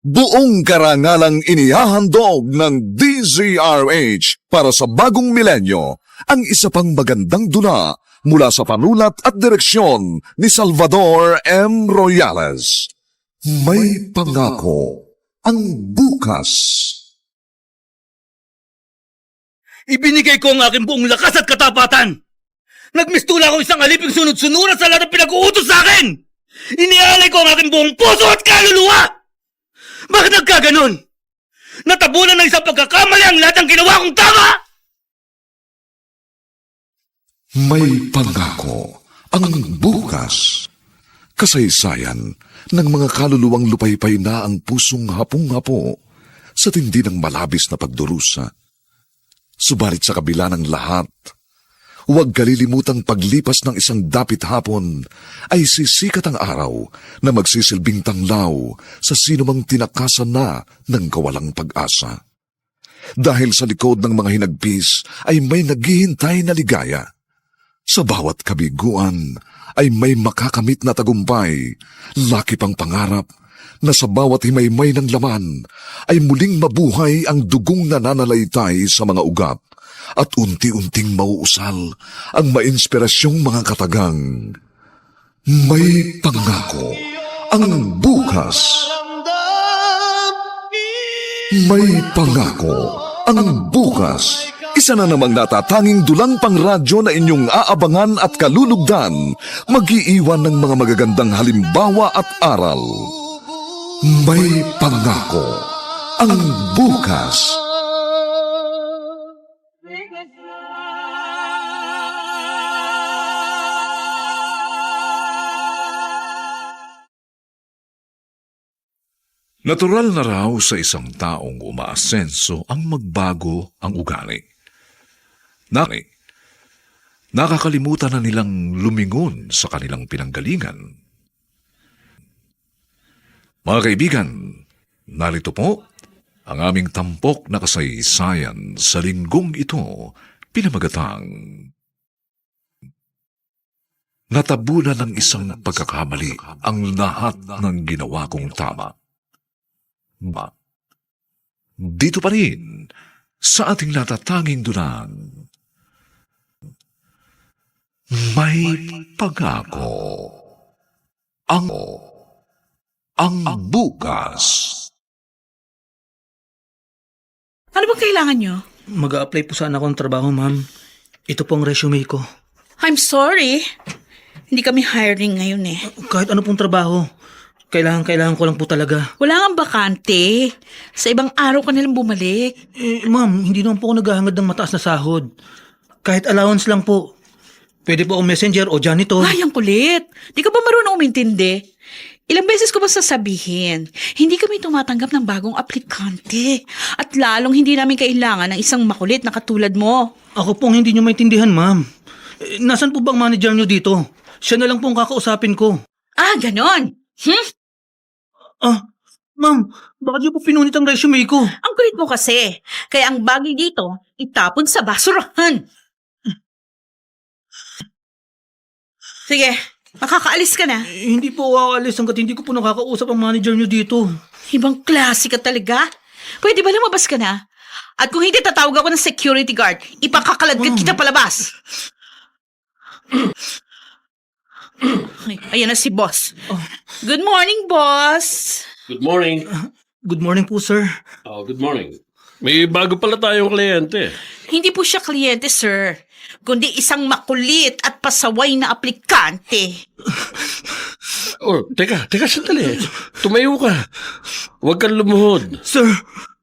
Buong karangalang inihahandog ng DZRH para sa bagong milenyo ang isa pang magandang dula mula sa panulat at direksyon ni Salvador M. Royales. May pangako ang bukas. Ibinigay ko ang aking buong lakas at katapatan. Nagmistula ako isang aliping sunod-sunuran sa lahat ng pinag-uutos sa akin. Inialay ko ang aking buong puso at kaluluwa. Bakit nagkaganon? Natabunan ng isang pagkakamali ang lahat ng ginawa kong tama! May pangako ang bukas. Kasaysayan ng mga kaluluwang lupaypay na ang pusong hapong-hapo sa tindi ng malabis na pagdurusa. Subalit sa kabila ng lahat, huwag kalilimutang paglipas ng isang dapit hapon ay sisikat ang araw na magsisilbing tanglaw sa sinumang tinakasan na ng kawalang pag-asa. Dahil sa likod ng mga hinagpis ay may naghihintay na ligaya. Sa bawat kabiguan ay may makakamit na tagumpay, laki pang pangarap na sa bawat himaymay ng laman ay muling mabuhay ang dugong nananalaytay sa mga ugat at unti-unting mauusal ang mainspirasyong mga katagang. May pangako ang bukas. May pangako ang bukas. Isa na namang natatanging dulang pangradyo na inyong aabangan at kalulugdan, mag-iiwan ng mga magagandang halimbawa at aral. May pangako ang bukas. Natural na raw sa isang taong umaasenso ang magbago ang ugali. Nakakalimutan na nilang lumingon sa kanilang pinanggalingan. Mga kaibigan, narito po ang aming tampok na kasaysayan sa linggong ito, pinamagatang natabunan ng isang pagkakamali ang lahat ng ginawa kong tama. Dito pa rin sa ating natatanging dulang, may pangako ang bukas. Ano bang kailangan nyo? Mag-a-apply po sana ako ng trabaho, ma'am. Ito po ang resume ko. I'm sorry. Hindi kami hiring ngayon eh. Kahit ano pong trabaho, kailangan ko lang po talaga. Wala nga bakante. Sa ibang araw ka nilang bumalik. Ma'am, hindi naman po ako naghahangad ng mataas na sahod. Kahit allowance lang po. Pwede po akong messenger o janitor. Ay, ang kulit. Di ka ba marunong umintindi? Ilang beses ko ba sasabihin, hindi kami tumatanggap ng bagong aplikante. At lalong hindi namin kailangan ng isang makulit na katulad mo. Ako pong hindi nyo maintindihan, ma'am. Nasaan po bang manager nyo dito? Siya na lang pong kakausapin ko. Ah, ganon. Ma'am, bakit nyo po pinunit ang resume ko? Ang kulit mo kasi. Kaya ang bagay dito, itapon sa basurahan. Sige, makakaalis ka na. Hindi po ako aalis hanggat hindi ko po nakakausap ang manager nyo dito. Ibang klase ka talaga. Pwede ba lumabas ka na? At kung hindi, tatawag ako ng security guard. Ipakakaladkad kita palabas. Ay, ayan na si boss. Good morning, boss. Good morning. Good morning po, sir. Oh, good morning. May bago pala tayong kliyente. Hindi po siya kliyente, sir. Kundi isang makulit at pasaway na aplikante. Oh, teka sandali. Tumayo ka. Huwag kang lumuhod. Sir,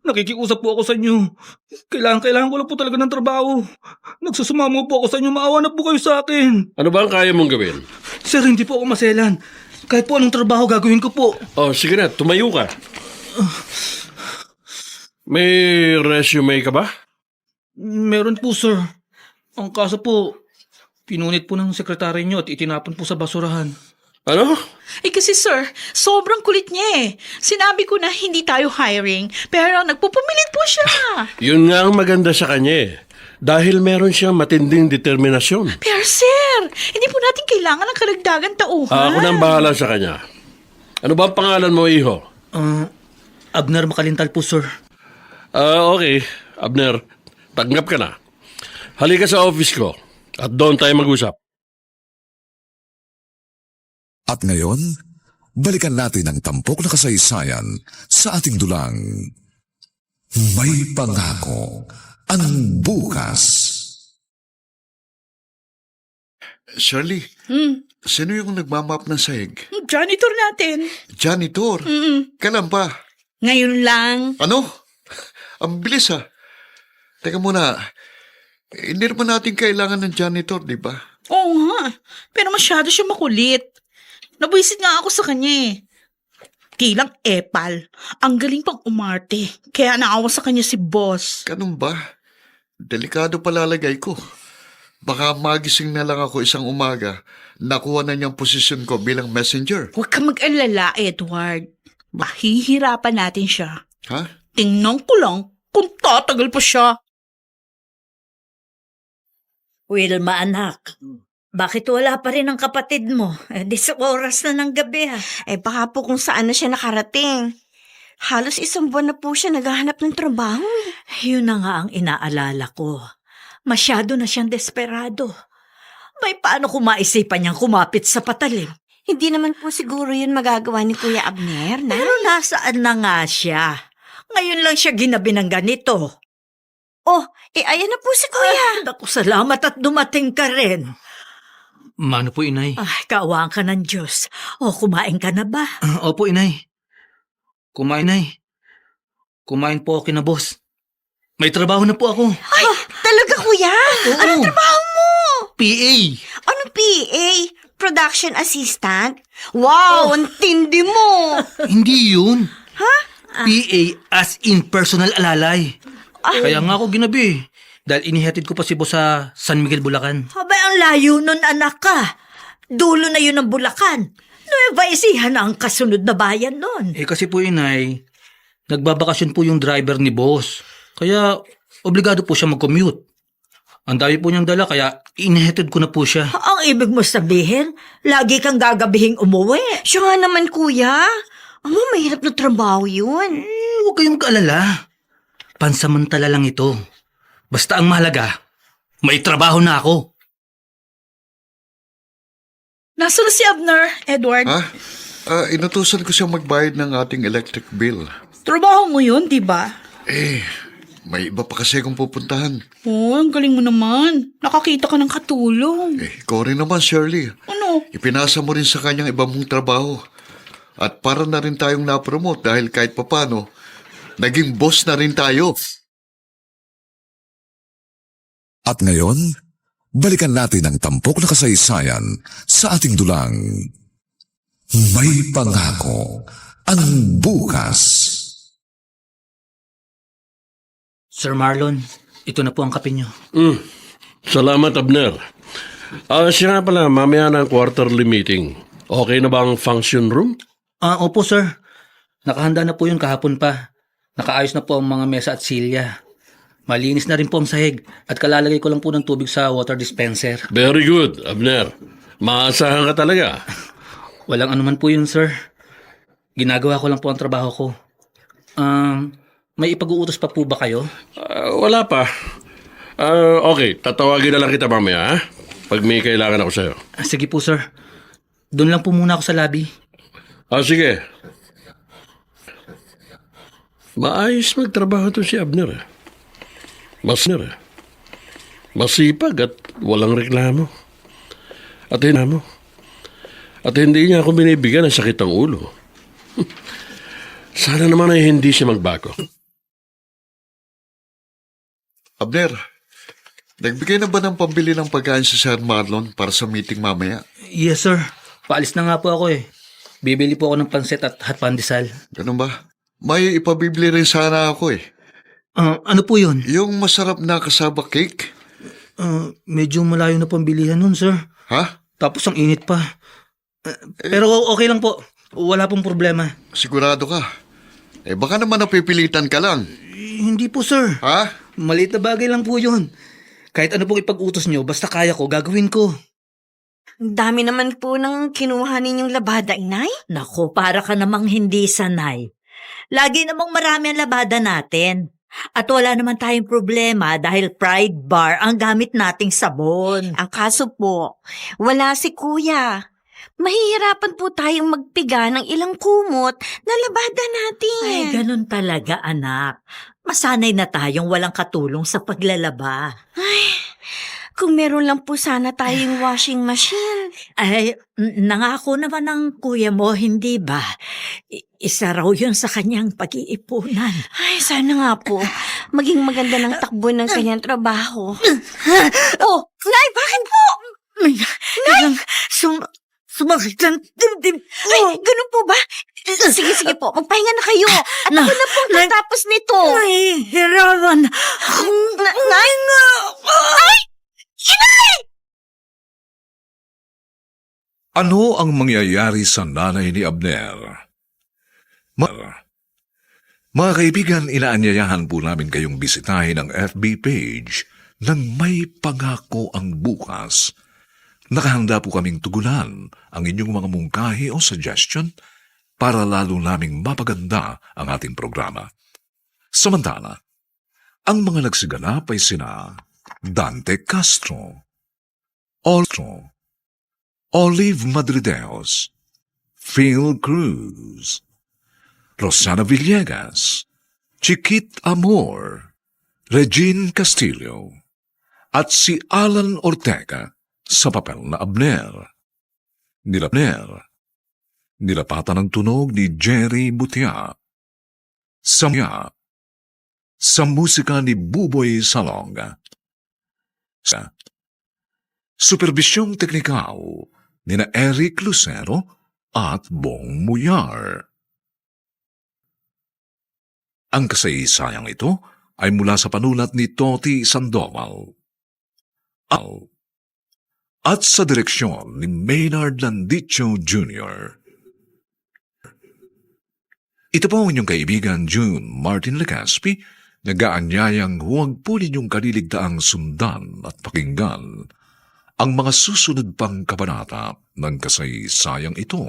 nakikiusap po ako sa inyo. Kailangan ko lang po talaga ng trabaho. Nagsusumamo po ako sa inyo. Maawa na po kayo sa akin. Ano ba ang kaya mong gawin? Sir, hindi po ako maselan. Kahit po anong trabaho gagawin ko po. Oh, sige na, tumayo ka. May resume ka ba? Meron po, sir. Ang kaso po, pinunit po ng sekretary nyo at itinapon po sa basurahan. Ano? Kasi sir, sobrang kulit niya eh. Sinabi ko na hindi tayo hiring, pero nagpupumilit po siya. Yun nga ang maganda sa kanya eh. Dahil meron siyang matinding determinasyon. Pero sir, hindi po natin kailangan ng karagdagan tauhan. Ako na ang bahala sa kanya. Ano ba ang pangalan mo, iho? Abner Makalintal po, sir. Okay. Abner, tanggap ka na. Halika sa office ko at doon tayo mag-usap. At ngayon, balikan natin ang tampok na kasaysayan sa ating dulang. May pangako ang bukas. Shirley, sino yung nagmamap ng sahig? Janitor natin. Janitor? Kailan pa? Ngayon lang. Ano? Ang bilis ah. Teka muna, hindi naman natin kailangan ng janitor, di ba? Oo nga. Pero masyado siya makulit. Nabuisit nga ako sa kanya eh. Tilang epal. Ang galing pang umarte. Kaya naawa sa kanya si boss. Ganun ba? Delikado palalagay ko. Baka magising na lang ako isang umaga, nakuha na niyang posisyon ko bilang messenger. Huwag ka mag-alala, Edward. Pahihirapan natin siya. Ha? Tingnan ko lang kung tatagal pa siya. Wilma, anak. Bakit wala pa rin ang kapatid mo? Di sa oras na ng gabi, ha? Baka po kung saan na siya nakarating. Halos isang buwan na po siya naghahanap ng trabaho. Yun na nga ang inaalala ko. Masyado na siyang desperado. May paano kung maisipan niyang kumapit sa patalim? Hindi naman po siguro yun magagawa ni Kuya Abner, na? Pero nasaan na nga siya? Ngayon lang siya ginabi ng ganito. Oh, ayan na po si Kuya. Naku, salamat at dumating ka rin. Mano po, inay? Kaawaan ka ng Diyos. O, kumain ka na ba? Opo, inay. Kumain, inay. Kumain po ako kina boss. May trabaho na po ako. Ay, talaga Kuya? Anong trabaho mo? PA. Anong PA? Production assistant? Wow, ang tindi mo. Hindi yun. PA as in personal alalay. Kaya nga ako ginabi. Dahil inihatid ko pa si boss sa San Miguel, Bulacan. Abay, ang layo nun, anak ka. Dulo na yun ng Bulacan. Nueva Ecija na ang kasunod na bayan nun. Kasi po, inay, nagbabakasyon po yung driver ni boss. Kaya obligado po siya mag-commute. Ang dami po niyang dala, kaya inihatid ko na po siya. Ang ibig mo sabihin, lagi kang gagabihing umuwi. Siya nga naman Kuya. Mahirap na trabaho yun. Huwag kayong kaalala. Pansamantala lang ito. Basta ang mahalaga, may trabaho na ako. Nasaan na si Abner, Edward? Ha? Inutusan ko siyang magbayad ng ating electric bill. Trabaho mo yun, di ba? May iba pa kasi akong pupuntahan. Oh, ang galing mo naman. Nakakita ka ng katulong. Ikaw rin naman, Shirley. Ano? Ipinasa mo rin sa kanyang iba mong trabaho. At para na rin tayong napromote dahil kahit papano, naging boss na rin tayo. At ngayon, balikan natin ang tampok na kasaysayan sa ating dulang. May pangako ang bukas. Sir Marlon, ito na po ang kape niyo. Salamat, Abner. Siya nga pala, mamaya na ang quarterly meeting. Okay na ba ang function room? Opo, sir. Nakahanda na po yun kahapon pa. Nakaayos na po ang mga mesa at silya. Malinis na rin po ang sahig at kalalagay ko lang po ng tubig sa water dispenser. Very good, Abner. Maasahan ka talaga. Walang anuman po yun, sir. Ginagawa ko lang po ang trabaho ko. May ipag-uutos pa po ba kayo? Wala pa. Okay, tatawagin na lang kita mamaya, ha? Pag may kailangan ako sa'yo. Sige po, sir. Doon lang po muna ako sa lobby. Sige. Maayos magtrabaho to si Abner. Masipag at walang reklamo. At hindi niya ako binibigyan ng sakit ng ulo. Sana naman ay hindi siya magbago. Abner, nagbigay na ba ng pambili ng pagkain sa Sir Marlon para sa meeting mamaya? Yes, sir. Paalis na nga po ako eh. Bibili po ako ng pansit at hot pandesal. Ganun ba? May ipabibili rin sana ako eh. Ano po yun? Yung masarap na kasaba cake. Medyo malayo na pong bilihan nun, sir. Ha? Tapos ang init pa. Pero okay lang po. Wala pong problema. Sigurado ka? Baka naman napipilitan ka lang. Hindi po, sir. Ha? Maliit na bagay lang po yun. Kahit ano pong ipag-utos nyo, basta kaya ko, gagawin ko. Ang dami naman po ng kinuha ninyong labada, inay. Naku, para ka namang hindi sanay. Lagi namang marami ang labada natin. At wala naman tayong problema dahil Pride Bar ang gamit nating sabon. Ang kaso po, wala si kuya. Mahihirapan po tayong magpiga ng ilang kumot na labada natin. Ay, ganun talaga, anak. Masanay na tayong walang katulong sa paglalaba. Kung meron lang po sana tayong washing machine. Ay, nangako naman ng kuya mo, hindi ba? Isa raw yun sa kanyang pag-iipunan. Ay, sana nga po. Maging maganda ng takbo ng kanyang trabaho. Oh, Nay, bakit po? Nay! Sumakit ang dibdib ko. Ay, ganun po ba? Sige po, magpahinga na kayo. At ako na po tatapos nito. Nahihirapan. Nay? Ay! Inay! Ano ang mangyayari sa nanay ni Abner? Mga kaibigan, inaanyayahan po namin kayong bisitahin ang FB page ng May Pangako ang Bukas. Nakahanda po kaming tugunan ang inyong mga mungkahi o suggestion para lalo naming mapaganda ang ating programa. Samantala, ang mga nagsiganap ay sina Dante Castro, Olive Madrideos, Phil Cruz, Rosana Villegas, Chiquit Amor, Regine Castillo, at si Alan Ortega sa papel na Abner. Nilapatan ng tunog ni Jerry Butia. Sa musika ni Buboy Salonga. Superbisyong teknikal ni na Eric Lucero at Bong Muyar. Ang kasaysayang ito ay mula sa panulat ni Toti Sandoval at sa direksyon ni Maynard Landicho Jr. Ito po ang inyong kaibigan June Martin Legaspi, nag-aanyayang huwag po ninyong kaliligtaang sundan at pakinggan ang mga susunod pang kabanata ng kasaysayang ito.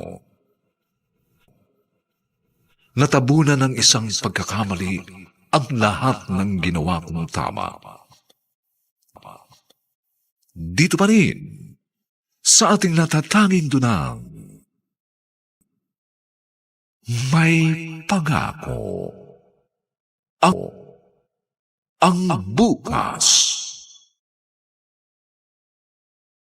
Natabunan ng isang pagkakamali ang lahat ng ginawa kong tama. Dito pa rin, sa ating natatanging dunang, may pangako ang bukas.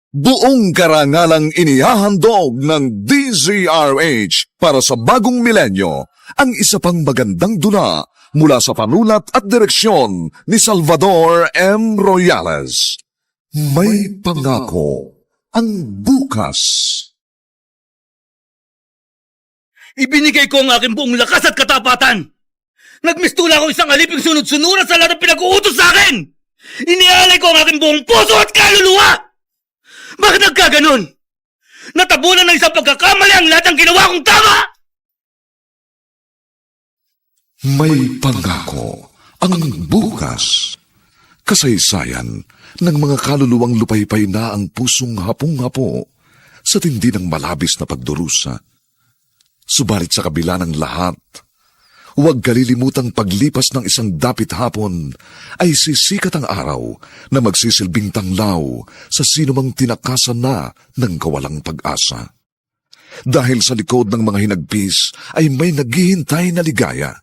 Buong karangalang inihahandog ng DZRH para sa bagong milenyo ang isa pang magandang dula mula sa panulat at direksyon ni Salvador M. Royales. May pangako ang bukas. Ibinigay ko ang aking buong lakas at katapatan. Nagmistula ako isang aliping sunod-sunuran sa lahat ng pinag-uutos sa akin. Inialay ko ang aking buong puso at kaluluwa. Bakit nagkaganon? Natabunan ng isang pagkakamali ang lahat ng ginawa kong tama! May pangako ang bukas. Kasaysayan ng mga kaluluwang lupaypay na ang pusong hapong-hapo sa tindi ng malabis na pagdurusa. Subalit sa kabila ng lahat, huwag kalilimutang paglipas ng isang dapit hapon ay sisikat ang araw na magsisilbing tanglaw sa sinumang tinakasan na ng kawalang pag-asa. Dahil sa likod ng mga hinagpis ay may naghihintay na ligaya.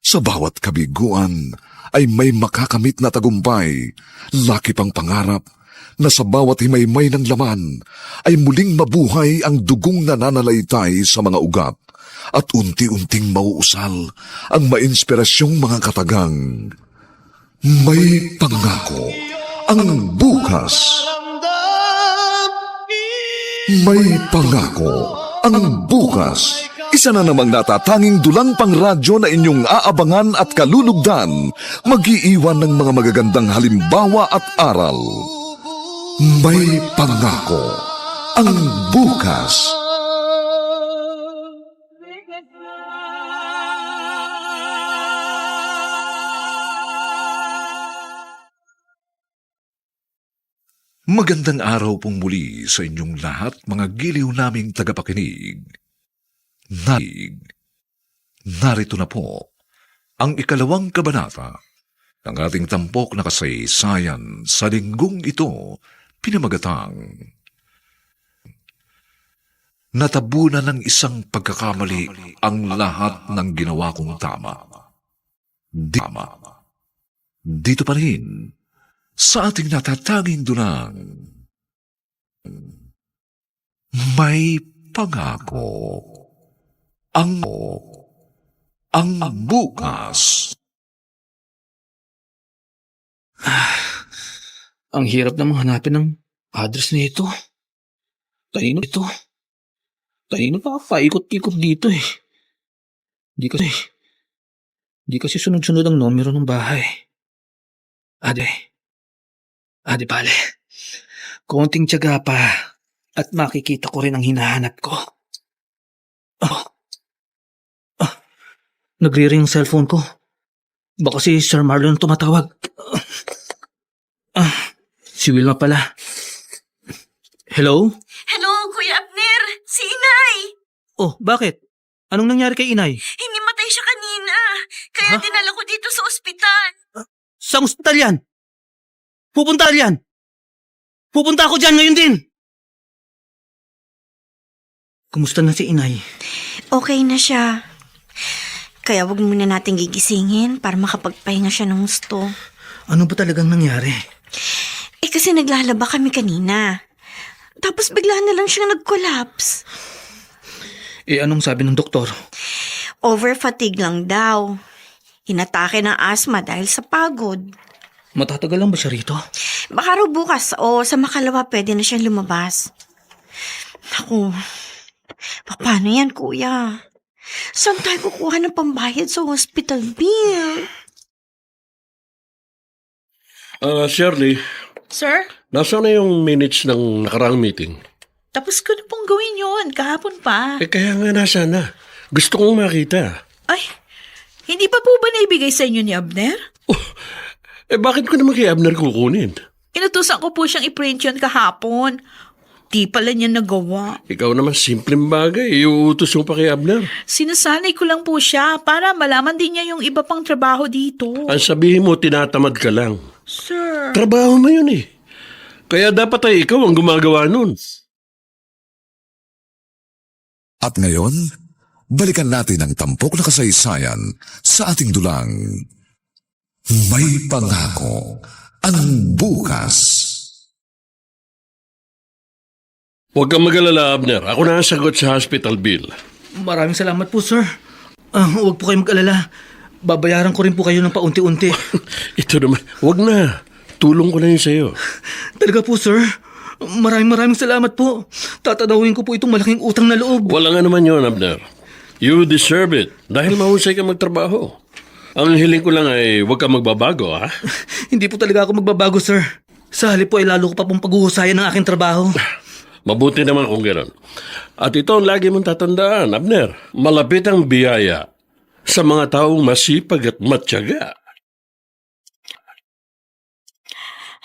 Sa bawat kabiguan ay may makakamit na tagumpay, laki pang pangarap na sa bawat himaymay ng laman ay muling mabuhay ang dugong nananalaytay sa mga ugat at unti-unting mauusal ang mainspirasyong mga katagang. May pangako ang bukas. May pangako ang bukas. Isa na namang natatanging dulang pangradyo na inyong aabangan at kalulugdan, mag-iiwan ng mga magagandang halimbawa at aral. May pangako ang bukas. Magandang araw pong muli sa inyong lahat, mga giliw naming tagapakinig. narito na po ang 2 kabanata ng ating tampok na kasaysayan sa linggong ito, pinamagatang Natabunan ng isang pagkakamali ang lahat ng ginawa kong tama. Dito pa rin sa ating natatanging dunang may pangako ang bukas. Ang hirap namang hanapin ng address nito. Kanino ito? Kanino pa paikot-ikot dito eh. Di kasi sunod-sunod ang numero ng bahay. Ade pale. Konting tiyaga pa at makikita ko rin ang hinahanap ko. Nagre-ring ang cellphone ko. Baka si Sir Marlon tumatawag. Si Wilma pala. Hello? Hello, Kuya Abner! Si Inay! Oh, bakit? Anong nangyari kay Inay? Hinimatay siya kanina. Kaya Ha? dinala ko dito sa ospital. Saan ospital yan? Pupunta yan? Pupunta ako dyan ngayon din. Kumusta na si Inay? Okay na siya. Kaya wag muna natin gigisingin para makapagpahinga siya ng gusto. Ano ba talagang nangyari? Kasi naglalaba kami kanina. Tapos bigla na lang siyang nag-collapse. Anong sabi ng doktor? Over-fatigue lang daw. Inatake ng asthma dahil sa pagod. Matatagal lang ba siya rito? Baka raw bukas o sa makalawa pwede na siyang lumabas. Naku, paano yan, kuya? Saan tayo kukuha ng pambayad sa hospital bill? Shirley, Sir, nasaan na yung minutes ng nakaraang meeting? tapos ko na pong gawin yun. Kahapon pa. Kaya nga nasaan na. Gusto kong makita. Ay, hindi pa po ba naibigay sa inyo ni Abner? Bakit ko naman kay Abner kukunin? Inutusan ko po siyang i-print yun kahapon. Di pala niya nagawa. Ikaw naman simpleng bagay. Iuutos mo pa kay Abner. Sinasanay ko lang po siya para malaman din niya yung iba pang trabaho dito. Ang sabihin mo, tinatamad ka lang. Sir. Trabaho mo yun eh. Kaya dapat ay ikaw ang gumagawa nun. At ngayon, balikan natin ang tampok na kasaysayan sa ating dulang May Pangako ang Bukas. Huwag kang mag-alala, Abner. Ako na ang sagot sa hospital bill. Maraming salamat po, sir. Huwag po kayong mag-alala. Babayaran ko rin po kayo ng paunti-unti. Ito naman, huwag na. Tulong ko na yun sa'yo. Talaga po, sir. Maraming salamat po. Tatanawin ko po itong malaking utang na loob. Walang naman yun, Abner. You deserve it. Dahil mahusay ka magtrabaho. Ang hiling ko lang ay huwag kang magbabago, ha? Hindi po talaga ako magbabago, sir. Sa halip po ay lalo ko pa pong paghuhusayan ng aking trabaho. Mabuti naman kung gano'n. At ito ang lagi mong tatandaan, Abner. Malapit ang biyaya sa mga taong masipag at matyaga.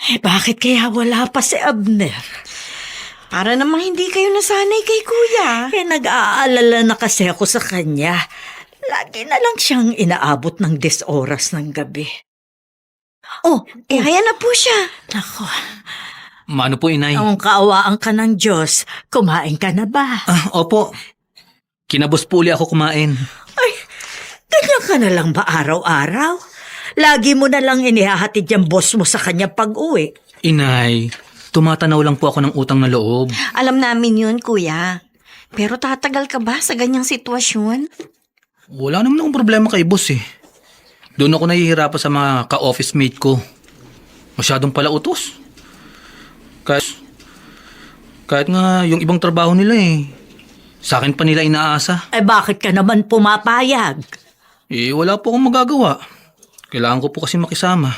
Bakit kaya wala pa si Abner? Para namang hindi kayo nasanay kay kuya. Nag-aalala na kasi ako sa kanya. Lagi na lang siyang inaabot ng 10 oras ng gabi. Ayan na po siya. Nako, Mano po, Inay? ang kaawaan ka ng Diyos, kumain ka na ba? Opo. Kinabos po uli ako kumain. Ganyan ka na lang ba araw-araw? Lagi mo na lang inihahatid yung boss mo sa kanya pag-uwi. Inay, tumatanaw lang po ako ng utang na loob. Alam namin yun, kuya. Pero tatagal ka ba sa ganyang sitwasyon? Wala naman akong problema kay boss eh. Doon ako nahihirapan sa mga ka-office mate ko. Masyadong pala utos. Kahit nga yung ibang trabaho nila eh. Sa akin pa nila inaasa. Bakit ka naman pumapayag? Wala po akong magagawa. Kailangan ko po kasi makisama.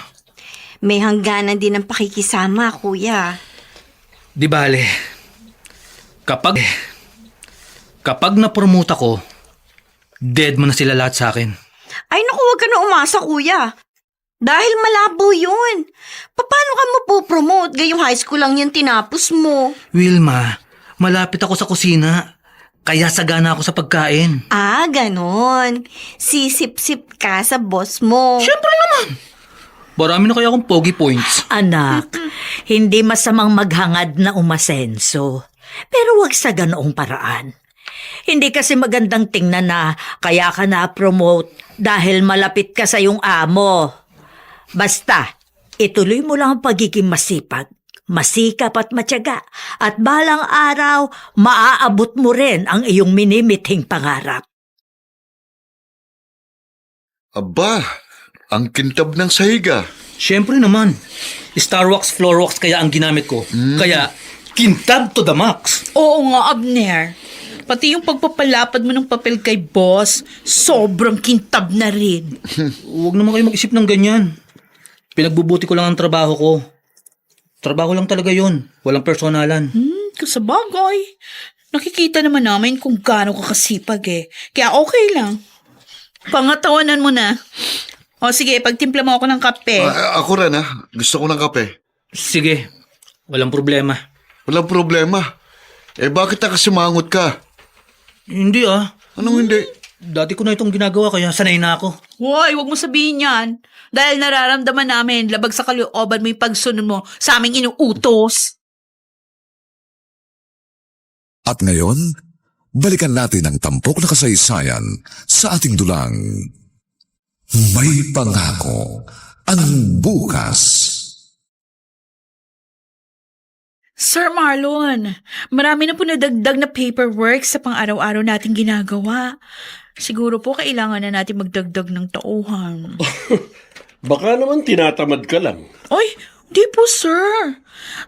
May hangganan din ang pakikisama, kuya. Di bale, kapag na-promote ako, dead mo na sila lahat sa akin. Ay naku, huwag ka na umasa, kuya. Dahil malabo yun. Paano ka mapopromote? Gayong high school lang yan tinapos mo. Wilma, malapit ako sa kusina. Kaya sagana ako sa pagkain. Ah, ganon. Sisip-sip ka sa boss mo. Siyempre naman. Marami na kaya akong pogi points. Anak, hindi masamang maghangad na umasenso. Pero wag sa ganoong paraan. Hindi kasi magandang tingnan na kaya ka na-promote dahil malapit ka sa iyong amo. Basta, ituloy mo lang ang pagiging masipag, masikap at matyaga. At balang araw, maaabot mo rin ang iyong minimithing pangarap. Aba, ang kintab ng sahiga. Siyempre naman. Starwax, Floorwax kaya ang ginamit ko. Kaya, kintab to the max. Oo nga, Abner. Pati yung pagpapalapad mo ng papel kay boss, sobrang kintab na rin. Huwag naman kayo mag-isip ng ganyan. Pinagbubuti ko lang ang trabaho ko. Trabaho lang talaga yun. Walang personalan. Kasabagay. Nakikita naman namin kung gaano ka kasipag eh. Kaya okay lang. Pangatawanan mo na. O sige, pagtimpla mo ako ng kape. Ako rin gusto ko ng kape. Sige, walang problema. Walang problema. Bakit nakasimangot ka? Hindi Anong hindi? Dati ko na itong ginagawa kaya sanay na ako. Hoy, wag mo sabihin yan. Dahil nararamdaman namin, labag sa kalooban mo yung pagsunod mo sa aming inuutos. At ngayon, balikan natin ang tampok na kasaysayan sa ating dulang. May pangako ang bukas. Sir Marlon, marami na po nadagdag na paperwork sa pang-araw-araw nating ginagawa. Siguro po kailangan na natin magdagdag ng tauhan. Baka naman tinatamad ka lang. Ay, di po sir.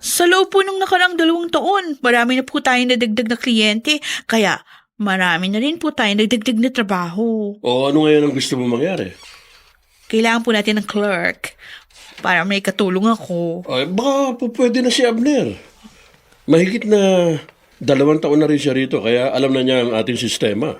Sa loob po nung nakarang 2 taon, marami na po tayong nadagdag na kliyente. Kaya marami na rin po tayong nadagdag na trabaho. O ano ngayon ang gusto mo mangyari? Kailangan po natin ng clerk para may katulong ako. Ay, baka po pwede na si Abner. Mahigit na 2 taon na rin siya rito, kaya alam na niya ang ating sistema.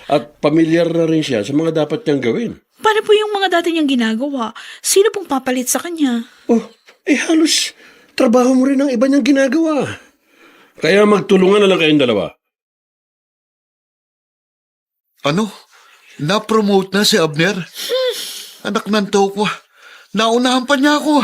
At pamilyar na rin siya sa mga dapat niyang gawin. Paano po yung mga dati niyang ginagawa? Sino pong papalit sa kanya? Oh, halos trabaho mo rin ang iba niyang ginagawa. Kaya magtulungan na lang kayong dalawa. Ano? Na-promote na si Abner? Anak ng tao ko. Naunahan pa niya ako.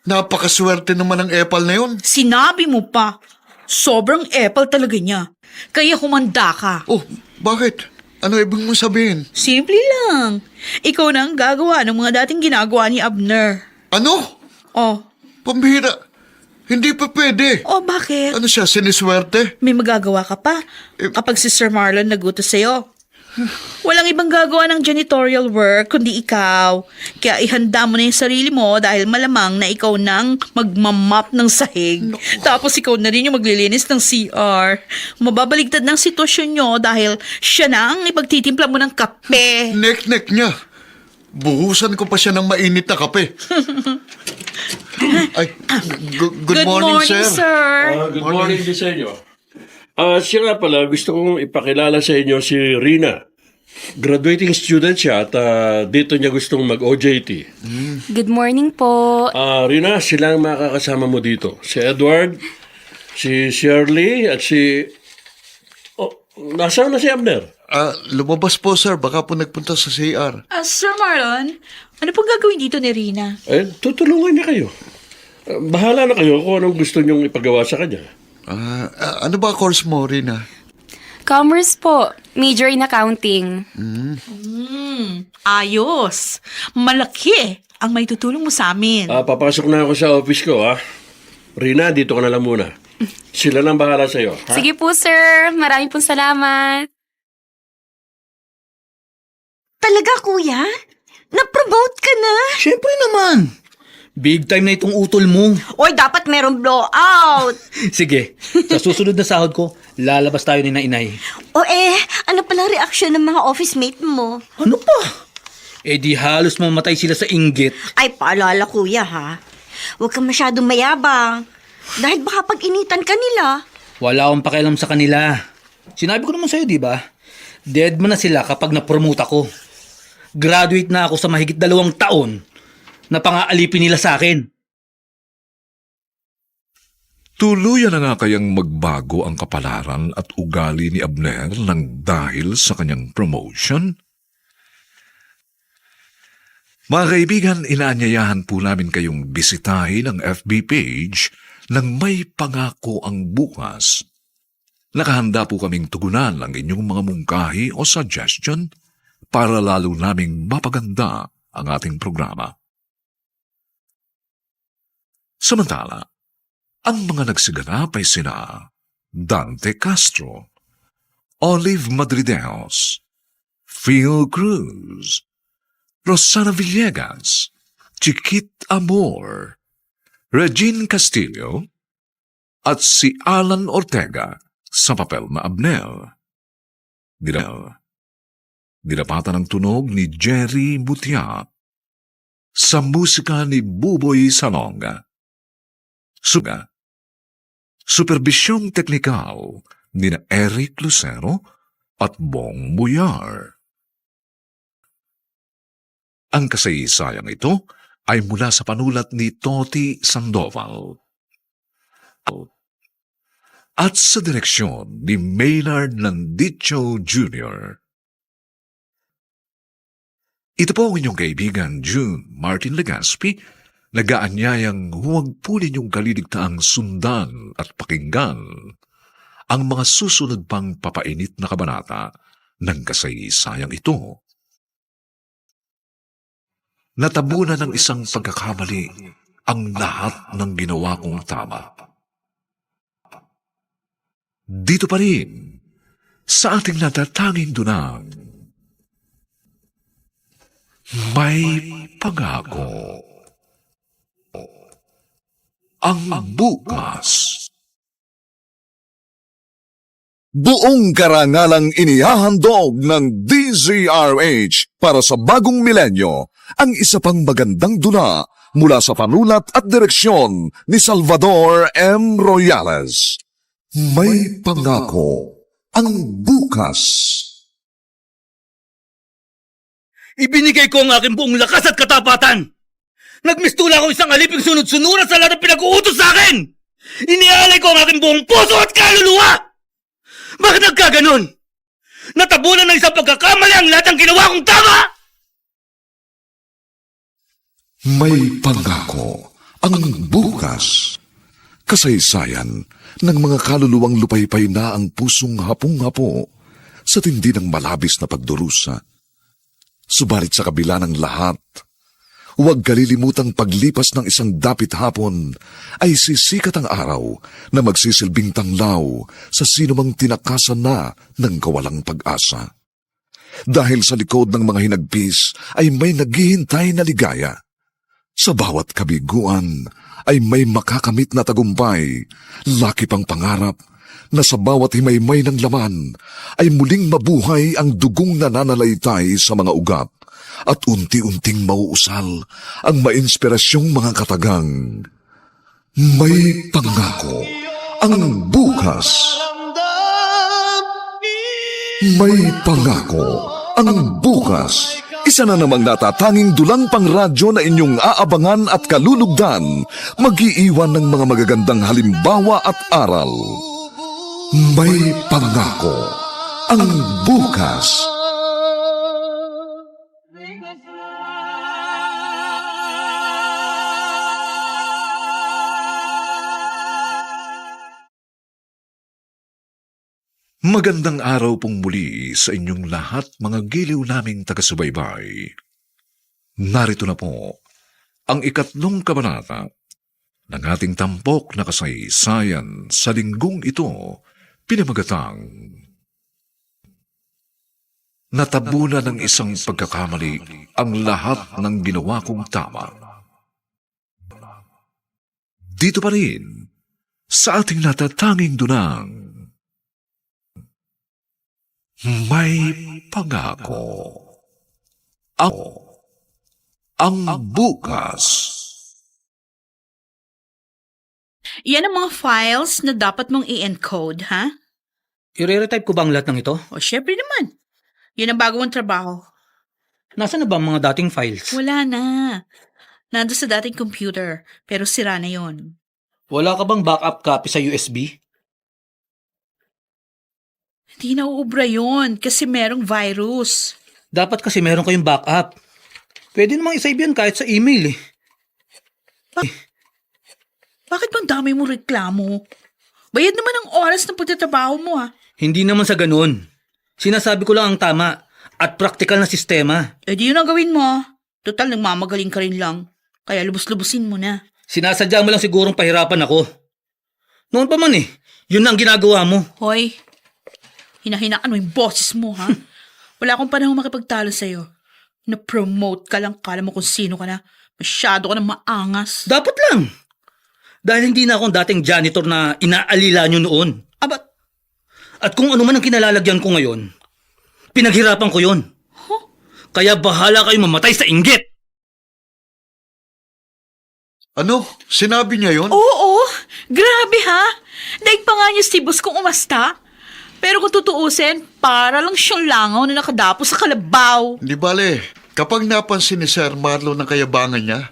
Napakaswerte naman ng epal na yun. Sinabi mo pa. Sobrang epal talaga niya. Kaya humanda ka. Oh, bakit? Ano ibig mong sabihin? Simple lang. Ikaw na ang gagawa ng mga dating ginagawa ni Abner. Ano? Oh. Pambihira. Hindi pa pwede. Oh, bakit? Ano siya, siniswerte? May magagawa ka pa kapag si Sir Marlon nagutos sa'yo. Walang ibang gagawa ng janitorial work kundi ikaw. Kaya ihanda mo na yung sarili mo dahil malamang na ikaw nang magmamap ng sahig. Tapos ikaw na rin yung maglilinis ng CR. Mababaligtad ng sitwasyon nyo dahil siya na ang ipagtitimpla mo ng kape. Nek-nek niya. Buhusan ko pa siya ng mainit na kape. Ay, good morning, sir. Good morning din sa inyo. Siya nga pala, gusto kong ipakilala sa inyo si Rina. Graduating student siya at dito niya gustong mag-OJT. Good morning po. Rina, sila ang makakasama mo dito. Si Edward, si Shirley, at si... Oh, nasaan na si Abner? Lumabas po, sir. Baka po nagpunta sa CR. Sir Marlon, ano pong gagawin dito ni Rina? Tutulungan niya kayo. Bahala na kayo kung anong gusto niyong ipagawa sa kanya. Ano ba course mo, Rina? Commerce po. Major in accounting. Ayos. Malaki ang may tutulong mo sa amin. Papasok na ako sa office ko, ha? Rina, dito ka na lang muna. Sila nang bahala sa'yo, ha? Sige po, sir. Maraming pong salamat. Talaga, kuya? Na-promote ka na? Siyempre naman. Big time na itong utol mo. Oy, dapat merong blowout. Sige, sa susunod na sahod ko, lalabas tayo ni na inay. Ano palang reaksyon ng mga office mate mo? Ano pa? Di halos mamatay sila sa inggit. Ay, paalala kuya ha. Huwag kang masyadong mayabang. Dahil baka pag-initan ka nila. Wala akong pakialam sa kanila. Sinabi ko naman sa'yo, di ba? Dead man na sila kapag na-promote ako. Graduate na ako sa mahigit 2 taon na pang-aalipin nila sa akin. 2 Tuluyan na nga kayang magbago ang kapalaran at ugali ni Abner nang dahil sa kanyang promotion? Mga kaibigan, inaanyayahan po namin kayong bisitahin ang FB page ng May Pangako ang Bukas. Nakahanda po kaming tugunan ang inyong mga mungkahi o suggestion para lalo naming mapaganda ang ating programa. Samantala, ang mga nagsiganap ay sina Dante Castro, Olive Madrideos, Phil Cruz, Rosana Villegas, Chiquit Amor, Regine Castillo, at si Alan Ortega sa papel na Abner. Dinapatan ng tunog ni Jerry Butia sa musika ni Buboy Salonga. Superbisyong teknikal ni na Eric Lucero at Bong Buyar. Ang kasaysayang ito ay mula sa panulat ni Toti Sandoval at sa direksyon ni Maynard Landicho Jr. Ito po ang inyong kaibigan June Martin Legaspi, nagaanyayang huwag po ninyong kaliligtaang sundan at pakinggan ang mga susunod pang papainit na kabanata ng kasaysayang ito. Natabunan ng isang pagkakamali ang lahat ng ginawa kong tama. Dito pa rin, sa ating natatanging dunang, may pangako. Ang bukas. Buong karangalang inihahandog ng DZRH para sa bagong milenyo ang isa pang magandang dula mula sa panulat at direksyon ni Salvador M. Royales. May pangako ang bukas. Ibinigay ko ang aking buong lakas at katapatan. Nagmistula ako isang aliping sunod-sunuran sa lahat ng pinag-uutos sa akin. Inialay ko ang aking buong puso at kaluluwa. Bakit nagkaganon? Natabunan ng isang pagkakamali ang lahat ng ginawa kong tama! May pangako ang bukas. Kasaysayan ng mga kaluluwang lupaypay na ang pusong hapong-hapo sa tindi ng malabis na pagdurusa. Subalit sa kabila ng lahat, huwag kalilimutang paglipas ng isang dapit hapon ay sisikat ang araw na magsisilbing tanglaw sa sinumang tinakasan na ng kawalang pag-asa. Dahil sa likod ng mga hinagpis ay may naghihintay na ligaya. Sa bawat kabiguan ay may makakamit na tagumpay, laki pang pangarap na sa bawat himaymay ng laman ay muling mabuhay ang dugong nananalaytay sa mga ugat at unti-unting mauusal ang mainspirasyong mga katagang. May pangako ang bukas. May pangako ang bukas. Isa na namang natatanging dulang pangradyo na inyong aabangan at kalulugdan, mag-iiwan ng mga magagandang halimbawa at aral. May pangako ang bukas. Magandang araw pong muli sa inyong lahat, mga giliw naming taga-subaybay. Narito na po ang 3 kabanata ng ating tampok na kasaysayan sa linggong ito, pinamagatang Natabunan ng isang pagkakamali ang lahat ng ginawa kong tama. Dito pa rin, sa ating natatanging dunang, may pangako ang bukas. Yan ang mga files na dapat mong i-encode, ha? I-retype ko ba ang lahat ng ito? O, syempre naman. Yan ang bago mong trabaho. Nasaan na ba ang mga dating files? Wala na. Nandun sa dating computer, pero sira na yon. Wala ka bang backup copy sa USB? Hindi na uubra yun kasi merong virus. Dapat kasi meron kayong backup. Pwede namang isave yan kahit sa email eh. Bakit bang dami mo reklamo? Bayad naman ang oras ng pagtatrabaho mo Hindi naman sa ganun. Sinasabi ko lang ang tama at practical na sistema. Eh di yun ang gawin mo. Total, nagmamagaling ka rin lang. Kaya lubos-lubusin mo na. Sinasadya mo lang sigurong pahirapan ako. Noon pa man yun ang ginagawa mo. Hoy, hinahinaan mo yung boses mo, ha? Wala akong panahon makipagtalo sa'yo. Na-promote ka lang, kala mo kung sino ka na. Masyado ka na maangas. Dapat lang. Dahil hindi na akong dating janitor na inaalila nyo noon. Aba, At kung ano man ang kinalalagyan ko ngayon, pinaghirapan ko yon. Kaya bahala kayo mamatay sa inggit. Ano? Sinabi niya yun? oo, grabe ha. Daig pa nga niya si boss kung umasta. Pero kung tutuusin, para lang siyang langaw na nakadapo sa kalabaw. Di bale, kapag napansin ni Sir Marlon ang kayabangan niya,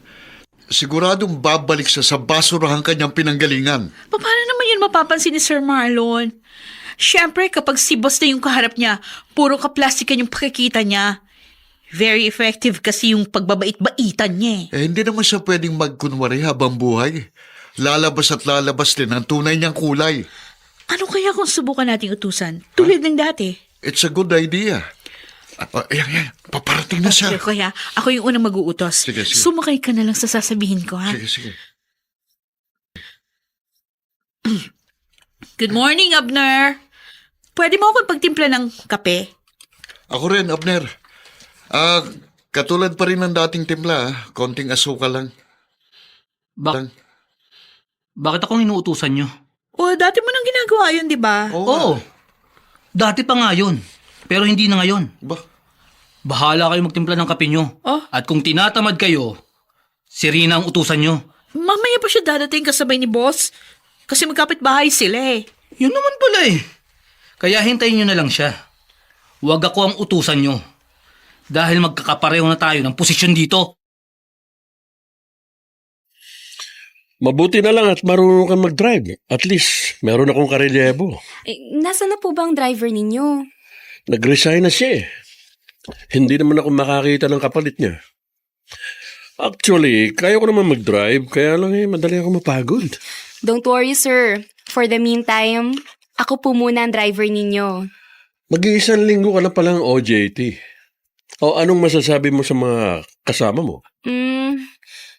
siguradong babalik siya sa basurahan kanyang pinanggalingan. Paano naman yun mapapansin ni Sir Marlon? Siyempre, kapag si boss na yung kaharap niya, puro kaplastikan yung pakikita niya. Very effective kasi yung pagbabait-baitan niya Hindi naman siya pwedeng magkunwari habang buhay. Lalabas at lalabas din ang tunay niyang kulay. Ano kaya kung subukan nating utusan? Tulad ng dati. It's a good idea. Ayan, paparating na siya. Kaya ako yung unang mag-uutos. Sige, sige. Sumakay ka na lang sa sasabihin ko, ha? Sige. Good morning, Abner. Pwede mo akong pagtimpla ng kape? Ako rin, Abner. Katulad pa rin ng dating timpla, konting asukal lang. Bakit akong inuutusan nyo? O, dati mo nang ginagawa yun, di ba? Oo. Dati pa nga yun. Pero hindi na ngayon. Ba? Bahala kayo magtimpla ng kape nyo. Oh. At kung tinatamad kayo, si Rina ang utusan nyo. Mamaya pa siya dadating kasabay ni boss. Kasi magkapit-bahay sila Yun naman pala Kaya hintayin nyo na lang siya. Huwag ako ang utusan nyo. Dahil magkakapareho na tayo ng posisyon dito. Mabuti na lang at marunong kang mag-drive. At least, meron akong karelyebo. Nasaan na po ba ang driver ninyo? Nag-resign na siya Hindi naman ako makakita ng kapalit niya. Actually, kaya ko naman mag-drive, kaya lang madali ako mapagod. Don't worry, sir. For the meantime, ako po muna ang driver ninyo. Mag-iisang linggo ka na palang OJT. O anong masasabi mo sa mga kasama mo?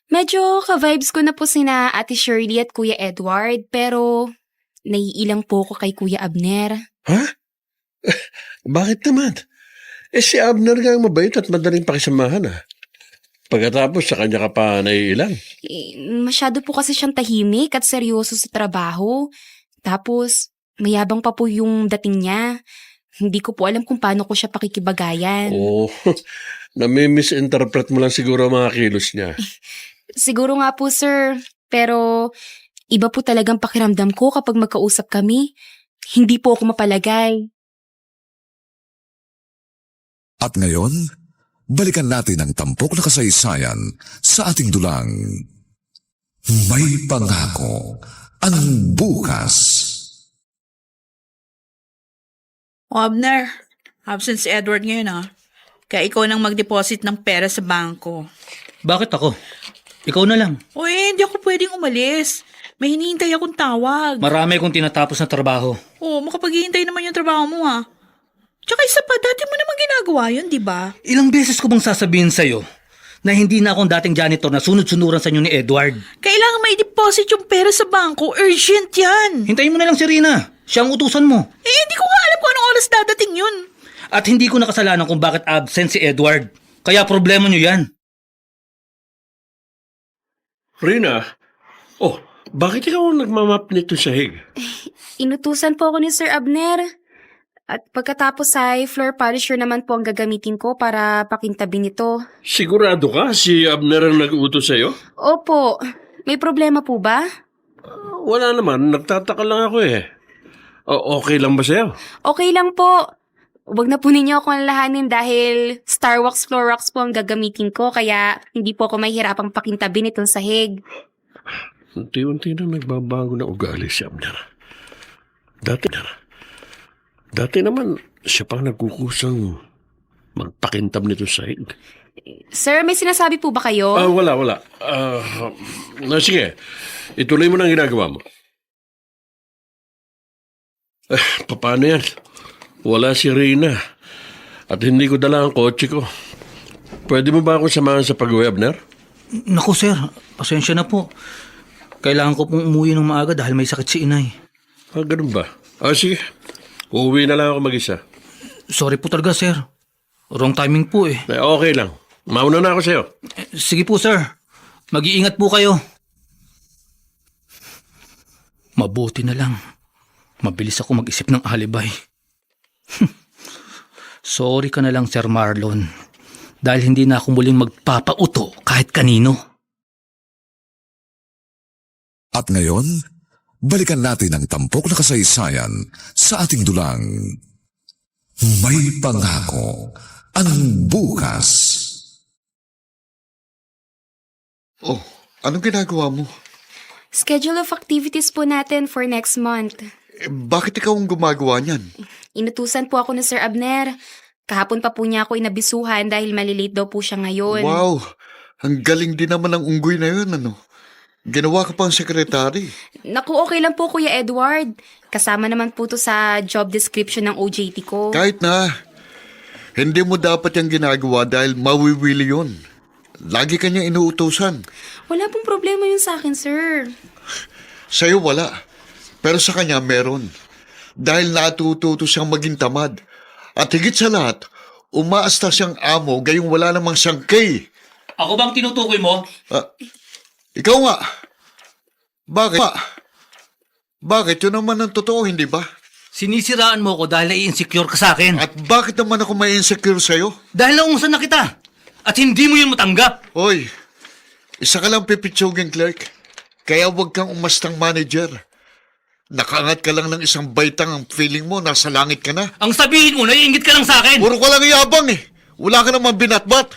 Medyo ka-vibes ko na po sina Ate Shirley at Kuya Edward, pero naiilang po ko kay Kuya Abner. Ha? Bakit naman? Si Abner nga ang mabait at madaling pakisamahan Pagkatapos sa kanya ka pa naiilang. Masyado po kasi siyang tahimik at seryoso sa trabaho. Tapos, mayabang pa po yung dating niya. Hindi ko po alam kung paano ko siya pakikibagayan. Nami-misinterpret mo lang siguro ang mga kilos niya. Siguro nga po, sir. Pero, iba po talagang pakiramdam ko kapag magkausap kami. Hindi po ako mapalagay. At ngayon, balikan natin ang tampok na kasaysayan sa ating dulang. May pangako ang bukas. O, Abner, absent si Edward ngayon, Kaya ikaw nang mag-deposit ng pera sa bangko. Bakit ako? Ikaw na lang. Hindi ako pwedeng umalis. May hinihintay akong tawag. Marami kong tinatapos na trabaho. Makapaghihintay naman yung trabaho mo, Tsaka isa pa, dati mo naman ginagawa yun, di ba? Ilang beses ko bang sasabihin sa'yo na hindi na akong dating janitor na sunod-sunuran sa inyo ni Edward? Kailangan may deposit yung pera sa bangko. Urgent yan. Hintayin mo na lang si Rina. Siya ang utusan mo. Hindi ko nga alam kung anong oras dadating yun. At hindi ko nakasalanan kung bakit absent si Edward. Kaya problema nyo yan. Rina, bakit ikaw ang nagmamap nito sahig? Inutusan po ako ni Sir Abner. At pagkatapos ay floor polisher naman po ang gagamitin ko para pakintabi nito. Sigurado ka si Abner ang nag-utos sa'yo? Opo. May problema po ba? Wala naman, nagtataka lang ako Okay lang ba sa'yo? Okay lang po. Huwag na po ninyo akong lahanin dahil Starwax Floorwax po ang gagamitin ko kaya hindi po ako mahihirapang pakintabi nitong sahig. Unti-unti na nagbabago na ugali si Abner. Dati naman, siya pang nagkukusang magpakintab nito sa Said. Sir, may sinasabi po ba kayo? Wala. Sige, ituloy mo na ang ginagawa mo. Paano yan? Wala si Rina. At hindi ko dala ang kotse ko. Pwede mo ba akong samahan sa pag-uwi, Abner? Naku sir, pasensya na po. Kailangan ko pong umuwi ng maaga dahil may sakit si inay. Ganun ba? Sige. Uuwi na lang ako mag-isa. Sorry po talaga sir. Wrong timing po eh. Okay lang. Mauna na ako sa'yo. Sige po sir, mag-iingat po kayo. Mabuti na lang. Mabilis ako mag-isip ng alibay. Sorry ka na lang Sir Marlon. Dahil hindi na ako muling magpapauto kahit kanino. At ngayon, balikan natin ang tampok na kasaysayan sa ating dulang. May pangako ang bukas. Oh, anong ginagawa mo? Schedule of activities po natin for next month. Bakit ikaw ang gumagawa niyan? Inutusan po ako ni Sir Abner. Kahapon pa po niya ako inabisuhan dahil malilate daw po siya ngayon. Wow, ang galing din naman ng unggoy na yun, ano? Ginawa ka pang sekretary. Naku, okay lang po Kuya Edward. Kasama naman po to sa job description ng OJT ko. Kahit na, hindi mo dapat yung ginagawa dahil mawiwili yun. Lagi kanya inuutusan. Wala pong problema yun sa akin, sir. Sa'yo wala. Pero sa kanya meron. Dahil natututo siyang maging tamad. At higit sa lahat, umaasta siyang amo gayong wala namang sangkay. Ako bang tinutukoy mo? Ikaw nga. Bakit? Bakit? Yun naman ang totoo, hindi ba? Sinisiraan mo ko dahil nai-insecure ka sa akin. At bakit naman ako may insecure sa'yo? Dahil naungsan na kita. At hindi mo yun matanggap. Hoy, isa ka lang pipitsuging clerk. Kaya huwag kang umastang manager. Nakaangat ka lang ng isang baitang, ang feeling mo, nasa langit ka na. Ang sabihin mo, naiingit ka lang sa akin. Puro ka lang yabang eh. Wala ka naman binatbat.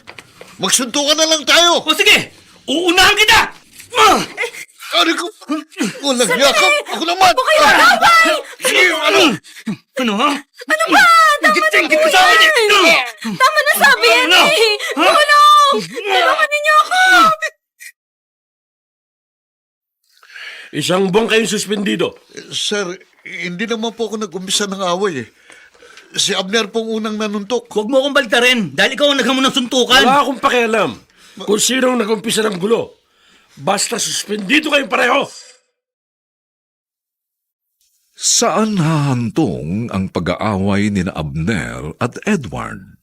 Magsuntukan na lang tayo. O sige, uunahan kita! Ano ko? Walang yakap. Ako naman. Ano ha? Ano ba? Ingit ka sa akin eh! Tama na sabi yan eh! Tulong! Tulungan ninyo ako! Isang buwan kayong suspendido. Sir, hindi naman po ako nag-umpisa ng away eh. Si Abner pong unang nanuntok. Huwag mo akong baltarin dahil ikaw ang naghamon ng suntukan. Wala akong pakialam kung sinong nag-umpisa ng gulo. Basta suspendido kayong pareho. Saan hahantong ang pag-aaway ni Abner at Edward?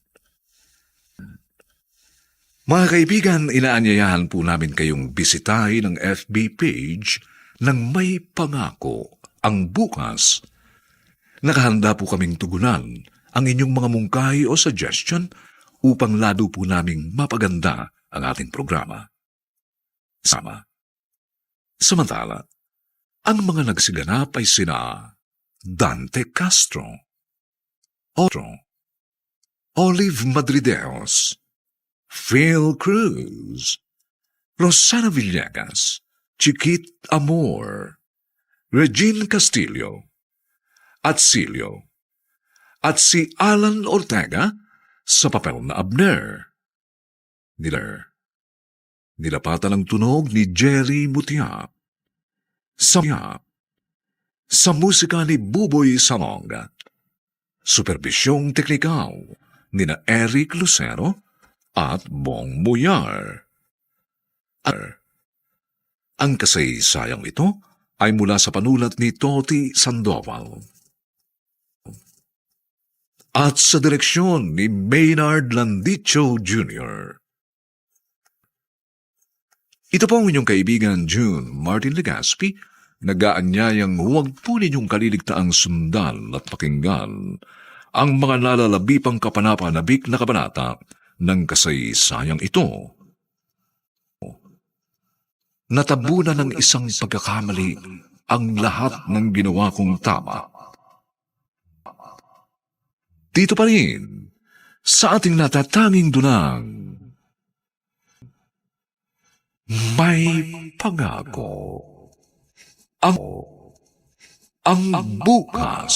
Mga kaibigan, inaanyayahan po namin kayong bisitahin ang FB page ng May Pangako ang Bukas. Nakahanda po kaming tugunan ang inyong mga mungkahi o suggestion upang lalo po naming mapaganda ang ating programa. Samantala, ang mga nagsiganap ay sina Dante Castro, Olive Madrideos, Phil Cruz, Rosana Villegas, Chiquit Amor, Regine Castillo, at Silio, at si Alan Ortega sa papel na Abner. Nilapatan ang tunog ni Jerry Mutiap. Sa musika ni Buboy Salonga. Superbisyong teknikal ni na Eric Lucero at Bong Muyar. Ang kasaysayang ito ay mula sa panulat ni Toti Sandoval. At sa direksyon ni Maynard Landicho Jr. Ito po ang inyong kaibigan June Martin Legaspi, nag-aanyayang huwag po ninyong kaliligtaang sundan at pakinggan ang mga nalalabipang kapanapanabik na kabanata ng kasaysayang ito. Natabunan ng isang pagkakamali ang lahat ng ginawa kong tama. Dito pa rin, sa ating natatanging dunang, May Pangako. ang bukas.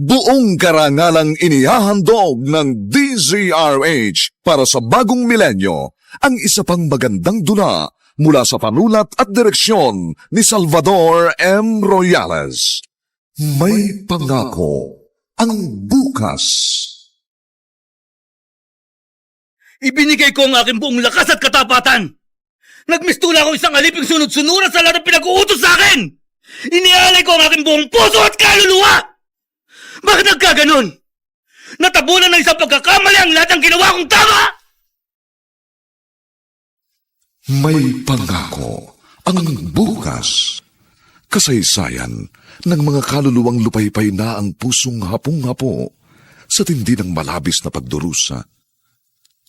Buong karangalang inihahandog ng DZRH para sa bagong milenyo ang isa pang magandang dula mula sa panulat at direksyon ni Salvador M. Royales. May pangako ang bukas. Ibinigay ko ang aking buong lakas at katapatan. Nagmistula ko isang aliping sunod-sunuran sa lahat ng pinag-uutos sa akin. Inialay ko ang aking buong puso at kaluluwa. Bakit nagkaganon? Natabunan ng isang pagkakamali ang lahat ng ginawa kong tama! May pangako ang bukas. Kasaysayan ng mga kaluluwang lupaypay na ang pusong hapong-hapo sa tindi ng malabis na pagdurusa.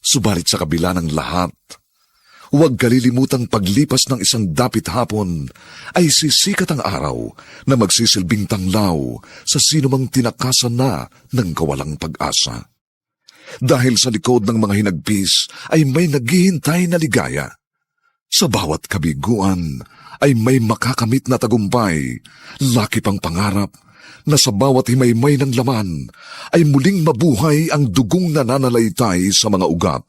Subalit sa kabila ng lahat, huwag kalilimutang paglipas ng isang dapit hapon ay sisikat ang araw na magsisilbing tanglaw sa sinumang tinakasan na ng kawalang pag-asa. Dahil sa likod ng mga hinagpis ay may naghihintay na ligaya. Sa bawat kabiguan ay may makakamit na tagumpay, laki pang pangarap na sa bawat himaymay ng laman ay muling mabuhay ang dugong nananalaytay sa mga ugat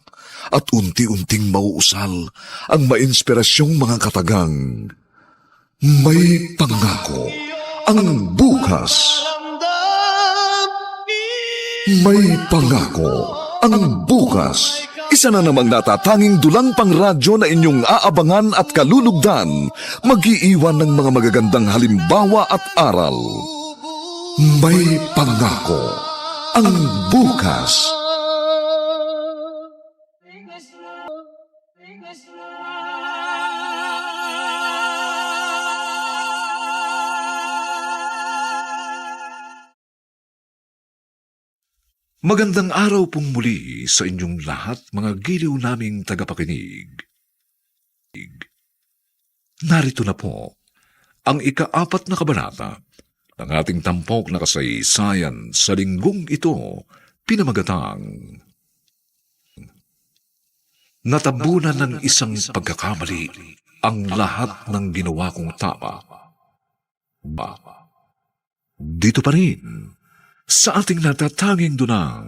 at unti-unting mauusal ang mainspirasyong mga katagang. May pangako ang bukas. May pangako ang bukas. Isa na namang natatanging dulang pangradyo na inyong aabangan at kalulugdan, mag-iiwan ng mga magagandang halimbawa at aral. May pangako ang bukas. Magandang araw pong muli sa inyong lahat, mga giliw naming tagapakinig. Narito na po ang ika-4 na kabanata ng ating tampok na kasaysayan sa linggong ito, pinamagatang Natabunan ng isang pagkakamali ang lahat ng ginawa kong tama. Dito pa rin sa ating natatanging dunang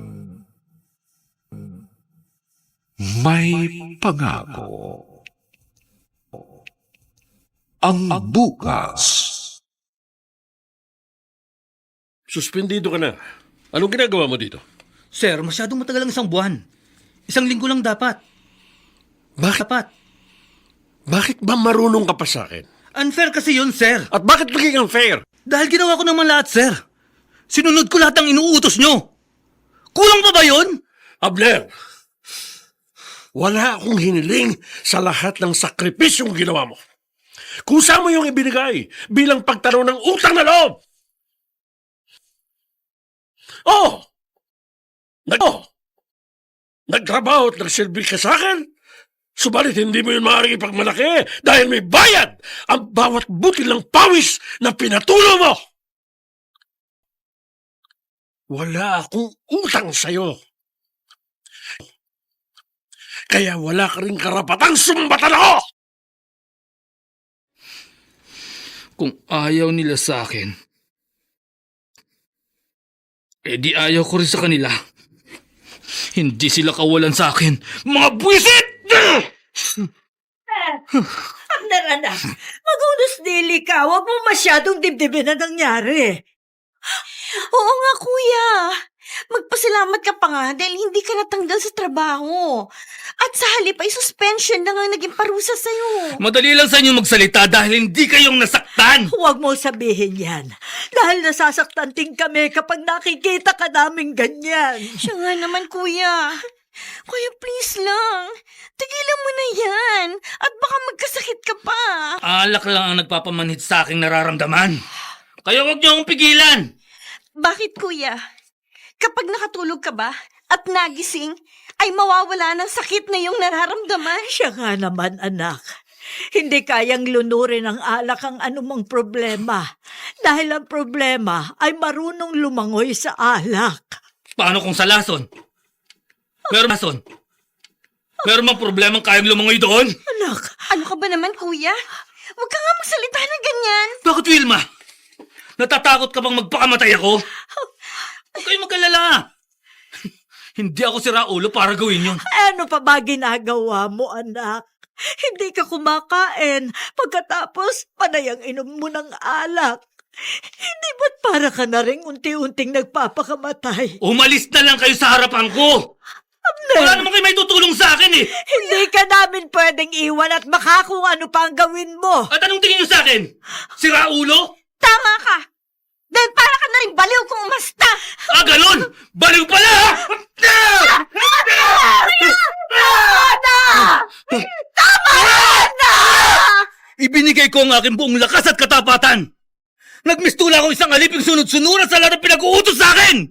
may pangako ang bukas. Suspendido ka na. Anong ginagawa mo dito? Sir, masyadong matagal ang isang buwan. Isang linggo lang dapat. Bakit? Dapat. Bakit ba marunong ka pa sa akin? Unfair kasi yun, sir. At bakit naging unfair? Dahil ginawa ko naman lahat, sir. Sinunod ko lahat ng inuutos nyo. Kulang pa ba yun? Abner, wala akong hiniling sa lahat ng sakripisyong ginawa mo. Kusa mo yung ibinigay bilang pagtanaw ng utang na loob. Nagtrabaho at nagsilbi ka sa akin. Subalit hindi mo yun maaaring ipagmalaki dahil may bayad ang bawat butil ng pawis na pinatulo mo. Wala akong utang sa'yo. Kaya wala ka rin karapatang sumbatan ako! Kung ayaw nila sa akin, di ayaw ko rin sa kanila. Hindi sila kawalan sa akin. Mga buwisit! Abner, anak, magunos dili ka. Huwag mo masyadong dibdibin na nangyari. Oo nga, kuya. Magpasalamat ka pa nga dahil hindi ka natanggal sa trabaho. At sa halip ay suspension na nga naging parusa sa'yo. Madali lang sa inyo magsalita dahil hindi kayong nasaktan. Huwag mo sabihin yan. Dahil nasasaktan din kami kapag nakikita ka naming ganyan. Siya nga naman, kuya. Kuya, please lang. Tigilan mo na yan. At baka magkasakit ka pa. Alak lang ang nagpapamanhid sa aking nararamdaman. Kaya huwag niyo akong pigilan. Bakit, kuya? Kapag nakatulog ka ba at nagising, ay mawawala ng sakit na iyong nararamdaman? Siya nga naman, anak. Hindi kayang lunurin ng alak ang anumang problema. Dahil ang problema ay marunong lumangoy sa alak. Paano kung sa lason? Meron lason? Meron bang problemang kayang lumangoy doon? Anak, Ano ka ba naman, kuya? Huwag ka nga magsalita ng ganyan. Bakit, Wilma? Natatakot ka bang magpakamatay ako? Huwag kayong magkalala. Hindi ako si Raulo para gawin yun. ano pa ba ginagawa mo, anak? Hindi ka kumakain. Pagkatapos, panayang inom mo ng alak. Hindi ba't para ka na rin unti-unting nagpapakamatay? Umalis na lang kayo sa harapan ko. Wala naman kayo may tutulong sa akin eh. Hindi ka namin pwedeng iwan at baka kung ano pa ang gawin mo. At anong tingin niyo sa akin? Si Raulo? Tama ka! Dahil para ka na rin baliw kung umasta! Ah, ganun! Baliw pala! Ibinigay ko ang aking buong lakas at katapatan. Nagmistula ko isang aliping sunod-sunuran sa lahat ng pinag-uutos sa akin.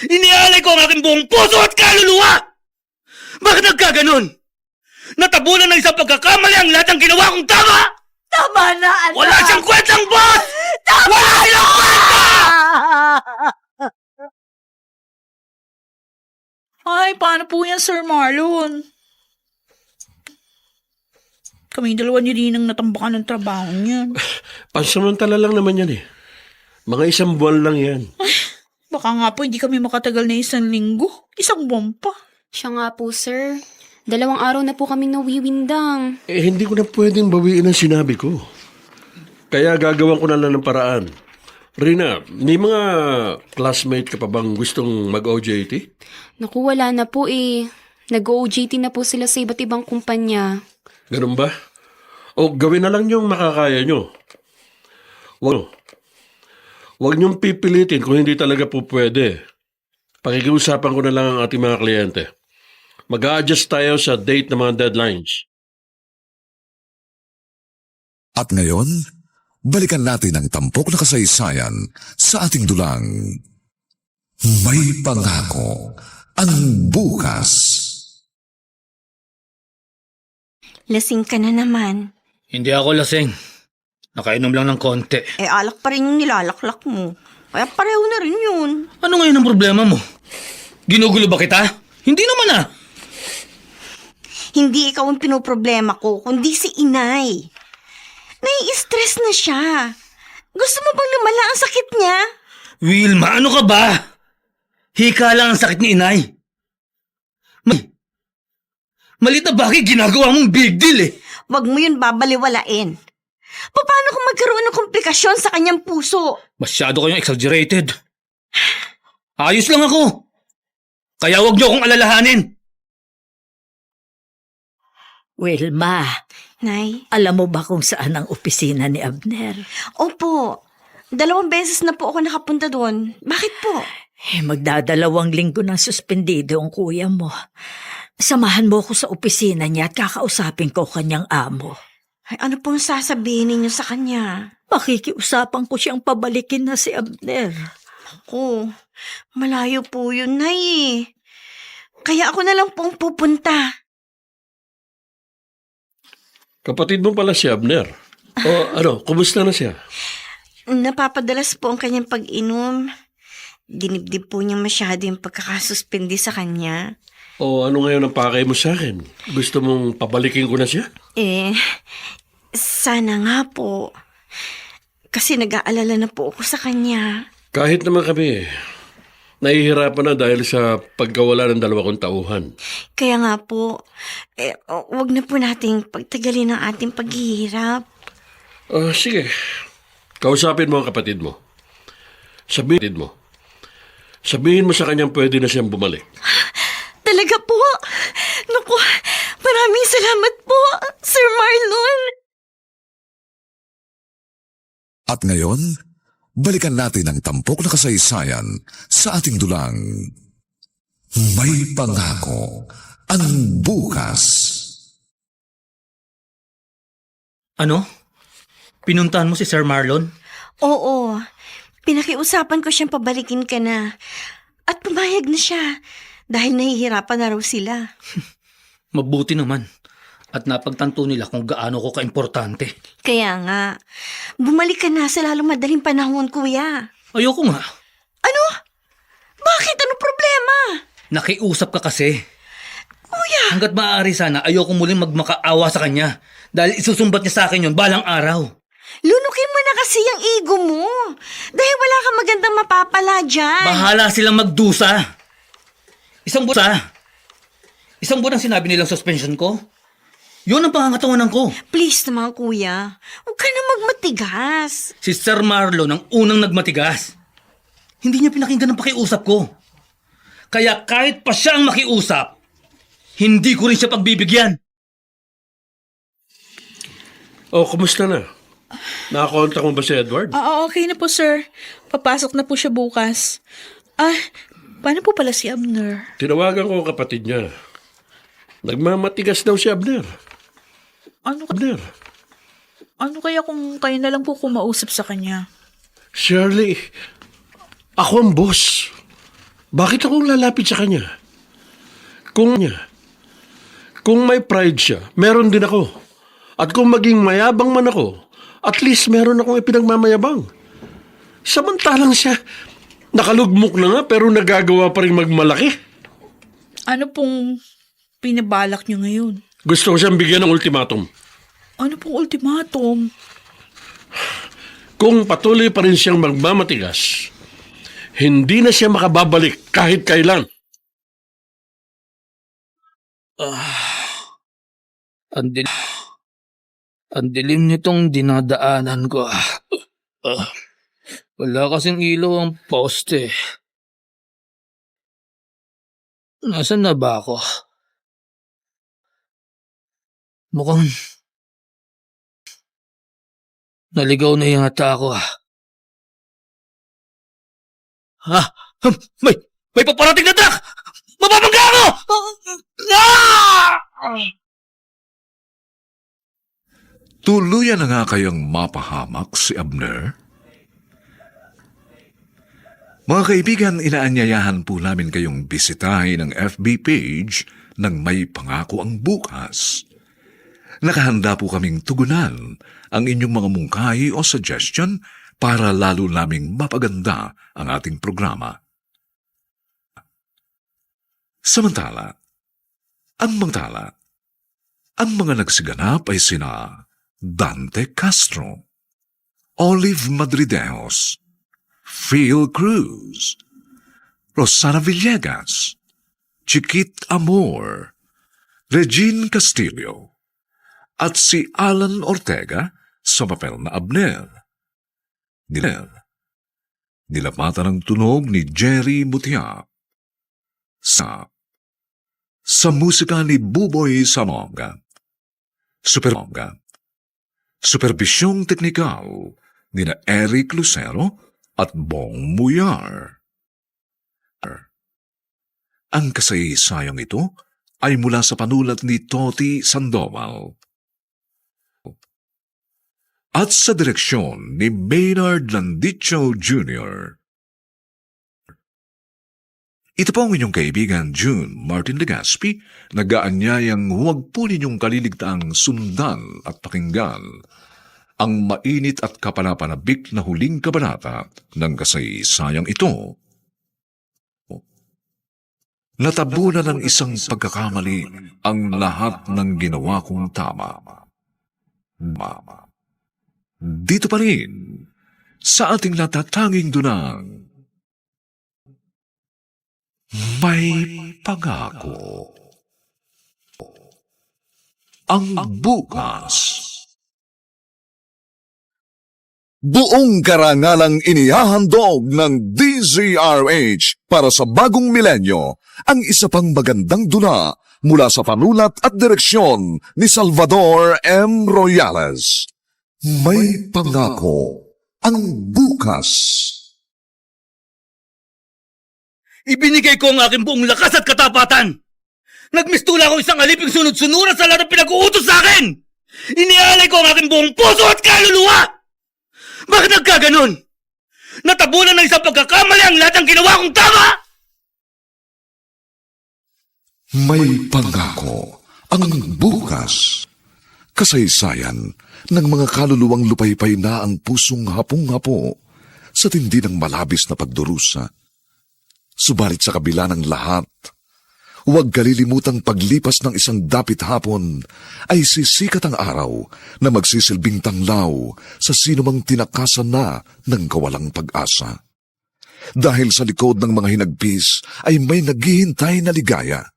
Inialay ko ang aking buong puso at kaluluwa. Bakit nagkaganon? Natabunan ng isang pagkakamali ang lahat ng ginawa kong tama! Tama na, anak! Wala siyang kwentang, boss! Wala siyang kwenta! Ay, paano po yan, Sir Marlon? Kaming dalawa ni Rinang natambakan ng trabaho niya. Pansamantala lang naman yan eh. Mga 1 buwan lang yan. Baka nga po hindi kami makatagal na 1 linggo. 1 buwan pa. Siya nga po, sir. 2 araw na po kaming nawiwindang. Hindi ko na pwedeng bawiin ang sinabi ko. Kaya gagawan ko na lang ng paraan. Rina, may mga classmate ka pa bang gustong mag-OJT? Naku, wala na po eh. Nag-OJT na po sila sa iba't ibang kumpanya. Ganun ba? O gawin na lang yung makakaya nyo. Huwag niyong pipilitin kung hindi talaga po pwede. Pakikiusapan ko na lang ang ating mga kliyente. Mag-a-adjust tayo sa date ng mga deadlines. At ngayon, balikan natin ang tampok na kasaysayan sa ating dulang. May pangako ang bukas. Lasing ka na naman. Hindi ako lasing. Nakainom lang ng konti. Alak pa rin yung nilalaklak mo. Kaya pareho na rin yun. Ano ngayon ang problema mo? Ginugulo ba kita? Hindi naman ah. Hindi ikaw ang pinoproblema ko, kundi si inay. Nai-stress na siya. Gusto mo bang lumala ang sakit niya? Wilma, ano ka ba? Hika lang ang sakit ni inay. Malit na bagay ginagawa mong big deal eh. Huwag mo yun babaliwalain. Paano kung magkaroon ng komplikasyon sa kanyang puso? Masyado kayong exaggerated. Ayos lang ako. Kaya wag niyo akong alalahanin. Wilma, Nay? alam mo ba kung saan ang opisina ni Abner? Opo. 2 beses na po ako nakapunta doon. Bakit po? Magdadalawang linggo nang suspendido ang kuya mo. Samahan mo ko sa opisina niya at kakausapin ko kanyang amo. Ay, ano pong sasabihin ninyo sa kanya? Makikiusapan ko siyang pabalikin na si Abner. Ako, malayo po yun, Nay. Kaya ako na lang pong pupunta. Kapatid mo pala si Abner. O kumusta na siya? Napapadalas po ang kanyang pag-inom. Dinibdib po niya masyado yung pagkakasuspindi sa kanya. O ano ngayon ang pakay mo sa akin? Gusto mong pabalikin ko na siya? Sana nga po. Kasi nag-aalala na po ako sa kanya. Kahit naman kami, nahihirapan na dahil sa pagkawala ng 2 kong tauhan. Kaya nga po, wag na po nating pagtagalin ang ating paghihirap. Sige, kausapin mo ang kapatid mo. Sabihin mo sa kanyang pwede na siyang bumalik. Talaga po? Naku, maraming salamat po, Sir Marlon. At ngayon, balikan natin ang tampok na kasaysayan sa ating dulang. May pangako ang bukas. Ano? Pinuntahan mo si Sir Marlon? Oo, pinakiusapan ko siyang pabalikin ka na. At pumayag na siya dahil nahihirapan na raw sila. Mabuti naman. At napagtanto nila kung gaano ko kaimportante. Kaya nga, bumalik ka na sa lalong madaling panahon, kuya. Ayoko nga. Ano? Bakit? Ano problema? Nakiusap ka kasi. Kuya, Hanggat maaari sana, ayoko muling magmakaawa sa kanya. Dahil isusumbat niya sa akin yon balang araw. Lunukin mo na kasi yung ego mo. Dahil wala kang magandang mapapala dyan. Bahala silang magdusa. Isang buwan ang sinabi nilang suspension ko. Yun ang pangangatawanan ko. Please naman, kuya. Huwag ka na magmatigas. Si Sir Marlon ang unang nagmatigas. Hindi niya pinakinggan ang pakiusap ko. Kaya kahit pa siya ang makiusap, hindi ko rin siya pagbibigyan. Oh, kumusta na? Nakakontak mo ba si Edward? Okay na po, sir. Papasok na po siya bukas. Paano po pala si Abner? Tinawagan ko ang kapatid niya. Nagmamatigas daw si Abner. Abner. Ano kaya kung kayo na lang po kumausap sa kanya? Shirley, ako ang boss. Bakit akong lalapit sa kanya? Kung may pride siya, meron din ako. At kung maging mayabang man ako, at least meron akong ipinagmamayabang. Samantalang siya, nakalugmok na nga pero nagagawa pa rin magmalaki. Ano pong pinabalak niyo ngayon? Gusto ko siyang bigyan ng ultimatum. Ano pong ultimatum? Kung patuloy pa rin siyang magmamatigas, hindi na siya makababalik kahit kailan. Ang dilim nitong dinadaanan ko. Wala kasing ilaw ang poste. Nasaan na ba ako? Mukhang naligaw na yata ako. May paparating na truck! Mababangga ako! Tuluyan na nga kayang mapahamak si Abner? Mga kaibigan, inaanyayahan po namin kayong bisitahin ang FB page ng May Pangako ang Bukas. Nakahanda po kaming tugunan ang inyong mga mungkahi o suggestion para lalo naming mapaganda ang ating programa. Samantala, ang mga nagsiganap ay sina Dante Castro, Olive Madridejos, Phil Cruz, Rosana Villegas, Chiquit Amor, Regine Castillo, at si Alan Ortega sa papel na Abner. Nilapatan ng tunog ni Jerry Mutia. Sa musika ni Buboy Samonga. Superbisyong teknikal ni na Eric Lucero at Bong Muyar. Ang kasaysayang ito ay mula sa panulat ni Toti Sandoval at sa direksyon ni Maynard Landicho Jr. Ito po ang inyong kaibigan June Martin Legaspi, nag-aanyayang huwag po ninyong kaliligtaang sundan at pakinggan ang mainit at kapanapanabik na huling kabanata ng kasaysayang ito. Natabunan ng isang pagkakamali ang lahat ng ginawa kong tama. Dito pa rin, sa ating natatanging dunang, May Pangako ang Bukas. Buong karangalang inihahandog ng DZRH para sa bagong milenyo ang isa pang magandang dula mula sa panulat at direksyon ni Salvador M. Royales. May Pangako ang Bukas. Ibinigay ko ang aking buong lakas at katapatan. Nagmistula ko isang aliping sunod-sunuran sa lahat ng pinag-uutos sa akin. Inialay ko ang aking buong puso at kaluluwa. Bakit nagkaganon? Natabunan ng isang pagkakamali ang lahat ng ginawa kong tama! May Pangako ang Bukas. Kasaysayan ng mga kaluluwang lupaypay na ang pusong hapong-hapo sa tindi ng malabis na pagdurusa. Subalit sa kabila ng lahat, Huwag kalilimutang paglipas ng isang dapit hapon ay sisikat ang araw na magsisilbing tanglaw sa sinumang tinakasan na ng kawalang pag-asa. Dahil sa likod ng mga hinagpis ay may naghihintay na ligaya.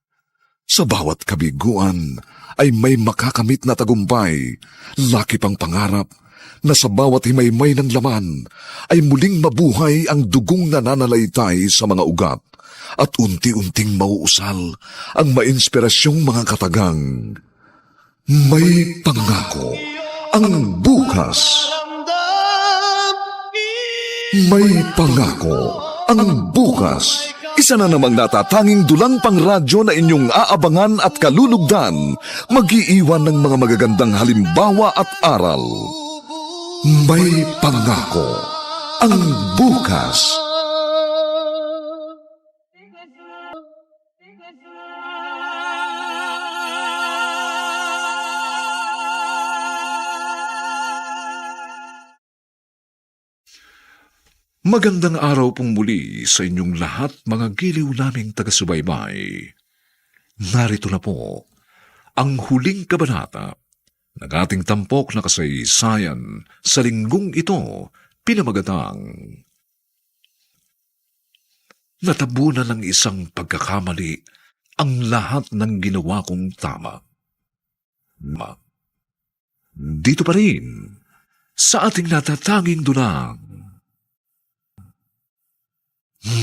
Sa bawat kabiguan ay may makakamit na tagumpay, laki pang pangarap na sa bawat himaymay ng laman ay muling mabuhay ang dugong nananalaytay sa mga ugat at unti-unting mauusal ang mainspirasyong mga katagang. May pangako ang bukas. May pangako ang bukas. Isa na namang natatanging dulang pang radyo na inyong aabangan at kalulugdan, mag-iiwan ng mga magagandang halimbawa at aral. May pangako ang bukas. Magandang araw pong muli sa inyong lahat, mga giliw naming taga-subaybay. Narito na po ang huling kabanata ng ating tampok na kasaysayan sa linggong ito, pinamagatang Natabunan ng isang pagkakamali ang lahat ng ginawa kong tama. Dito pa rin sa ating natatanging dunang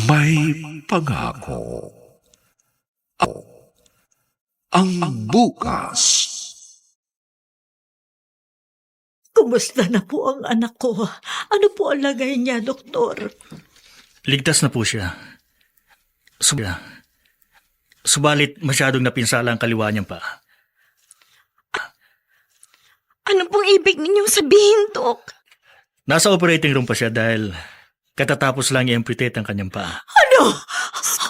may pangako ang bukas. Kumusta na po ang anak ko? Ano po ang lagay niya, doktor? Ligtas na po siya. Subalit masyadong napinsala ang kaliwa niyang paa. Ano pong ibig ninyong sabihin, Dok? Nasa operating room pa siya dahil katatapos lang i-amputate ang kanyang paa. Ano?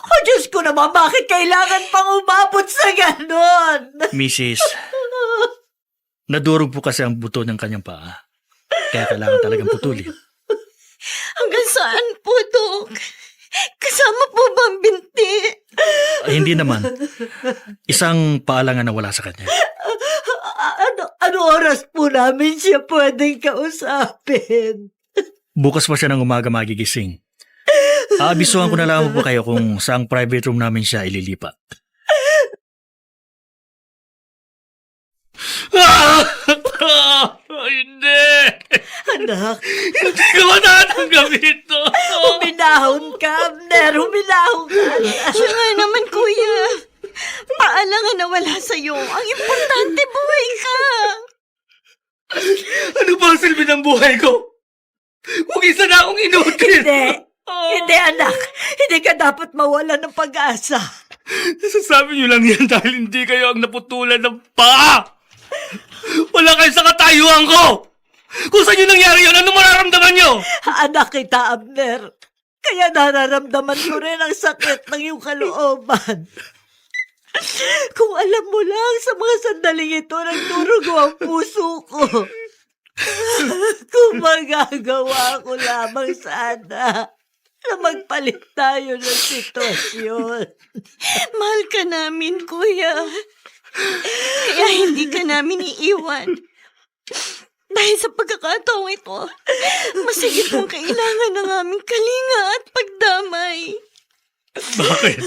Oh, Diyos ko naman, bakit kailangan pang umabot sa ganon? Mrs., nadurog po kasi ang buto ng kanyang paa. Kaya kailangan talagang putulin. Hanggang saan po, Dok? Kasama po ba ang binti? Hindi naman. Isang paa lang ang nawala sa kanya. Ano oras po namin siya pwedeng kausapin? Bukas pa siya ng umaga magigising. Aabisuhan ko na lang po kayo kung saang private room namin siya ililipat. Hindi! Anak, Hindi ko matatanggap ito! huminahon ka, Abner, huminahon ka. Siya nga naman, Kuya. Paala nga nawala sa'yo. Ang importante, buhay ka. Ano ba ang silbi ng buhay ko? Huwag isa na akong inutil! Hindi, anak. Hindi ka dapat mawala ng pag-asa. Nasasabi niyo lang yan dahil hindi kayo ang naputulan ng paa! Wala kayo sa katayuan ko! Kung saan yun nangyari yun, ano mararamdaman niyo? Anak kita, Abner. Kaya nararamdaman ko rin ang sakit ng iyong kalooban. Kung alam mo lang sa mga sandaling ito, nagdurugo ang puso ko. Kung magagawa ko lamang sana na magpalit tayo ng sitwasyon. Mahal ka namin, Kuya. Kaya hindi ka namin iiwan. Dahil sa pagkakataong ito, masigit mong kailangan ng aming kalinga at pagdamay. Bakit?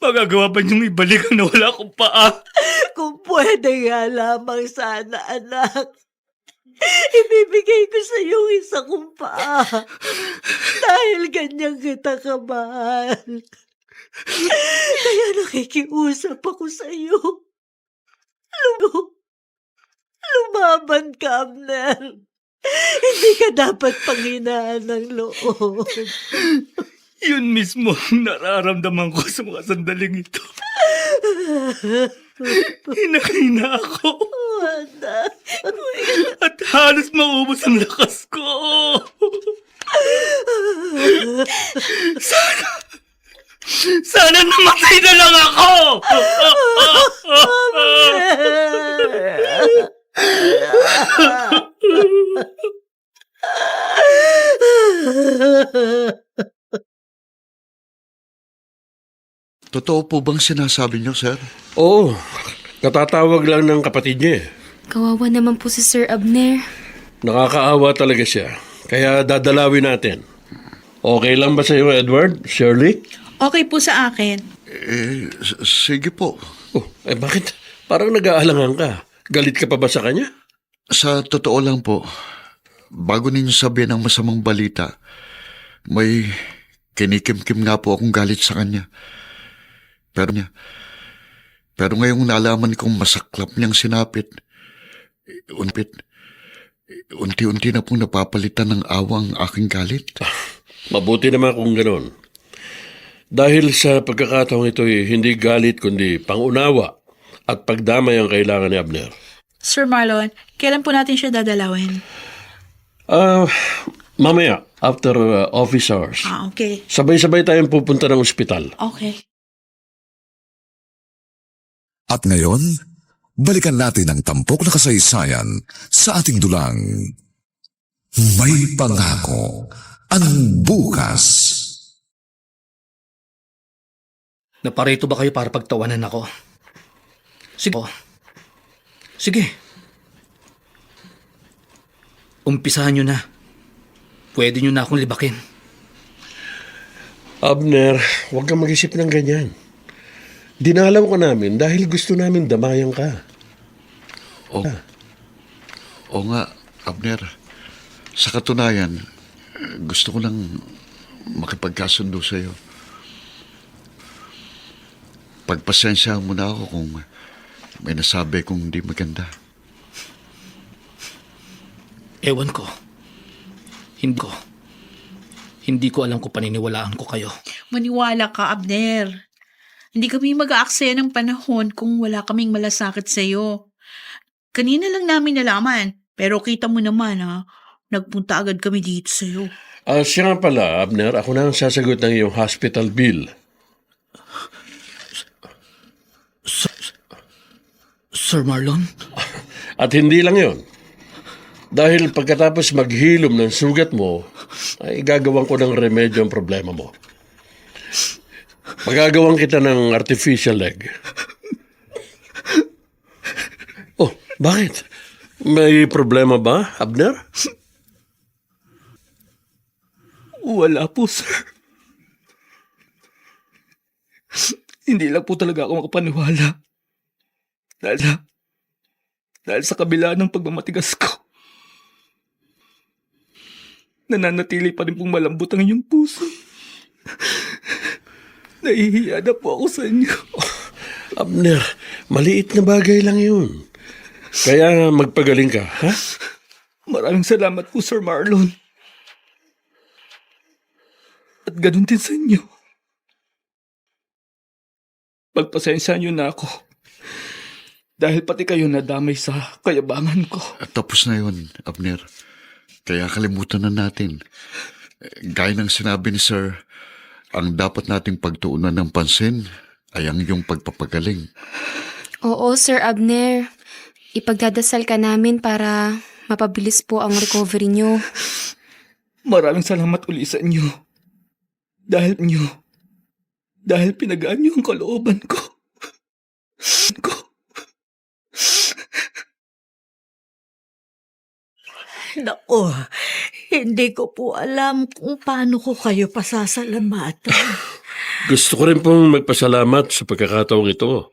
Magagawa ba niyong ibalik ang nawala kong paa? Kung pwede nga lamang sana, anak. Ibibigay ko sa iyo isa kong paa. Dahil ganyan kita kamahal. Kaya nakikiusap ako sa iyo. Lumaban ka, Abner. Hindi ka dapat panghinaan ng loob. Yun mismo ang nararamdaman ko sa mga sandaling ito. Hinahina ako. Anak. At halos maubos ang lakas ko. Sana namatay na lang ako! Totoo po bang sinasabi niyo, sir? Oo, katatawag lang ng kapatid niya eh. Kawawa naman po si Sir Abner. Nakakaawa talaga siya. Kaya dadalawin natin. Okay lang ba sa iyo, Edward? Shirley? Okay po sa akin. Sige po. Oh, bakit? Parang nag-aalangan ka. Galit ka pa ba sa kanya? Sa totoo lang po, bago ninyo sabihin ang masamang balita, may kinikimkim nga po akong galit sa kanya. Pero ngayong nalaman kong masaklap niyang sinapit, unti-unti na pong napapalitan ng awa ang aking galit. Mabuti naman kung gano'n. Dahil sa pagkakataong ito hindi galit kundi pangunawa at pagdamay ang kailangan ni Abner. Sir Marlon, kailan po natin siya dadalawin? Mamaya, after office hours. Okay. Sabay-sabay tayong pupunta ng ospital. Okay. At ngayon, balikan natin ang tampok na kasaysayan sa ating dulang. May pangako ang bukas. Naparito ba kayo para pagtawanan ako? Sige. Sige. Umpisahan nyo na. Pwede nyo na akong libakin. Abner, huwag kang mag-isip ng ganyan. Dinalaw ka namin dahil gusto namin damayan ka. O nga, Abner, sa katunayan, gusto ko lang makipagkasundo sa iyo. Pagpasensyahan mo na ako kung may nasabi kong di maganda. Ewan ko. Hindi ko alam kung paniniwalaan ko kayo. Maniwala ka, Abner. Hindi kami mag-aaksaya ng panahon kung wala kaming malasakit sa'yo. Kanina lang namin nalaman, pero kita mo naman nagpunta agad kami dito sa'yo. Siya nga pala, Abner, ako na ang sasagot ng iyong hospital bill. Sir Marlon? At hindi lang yon. Dahil pagkatapos maghilom ng sugat mo, ay gagawin ko ng remedyo ang problema mo. Magagawan kita ng artificial leg. Oh, bakit? May problema ba, Abner? Wala po, sir. Hindi lang po talaga ako makapaniwala. Dahil sa kabila ng pagmamatigas ko, nananatili pa rin pong malambot ang inyong puso. Nahihiya na po ako sa inyo. Abner, maliit na bagay lang yun. Kaya magpagaling ka, ha? Maraming salamat po, Sir Marlon. At ganun din sa inyo. Pagpasensya niyo na ako. Dahil pati kayo nadamay sa kayabangan ko. At tapos na yun, Abner. Kaya kalimutan na natin. Gaya ng sinabi ni Sir, ang dapat nating pagtuunan ng pansin ay ang iyong pagpapagaling. Oo, Sir Abner. Ipagdadasal ka namin para mapabilis po ang recovery nyo. Maraming salamat uli sa inyo. Dahil pinagaan niyo ang kalooban ko. Nako, hindi ko po alam kung paano ko kayo pasasalamatan. Gusto ko rin pong magpasalamat sa pagkakataong ito.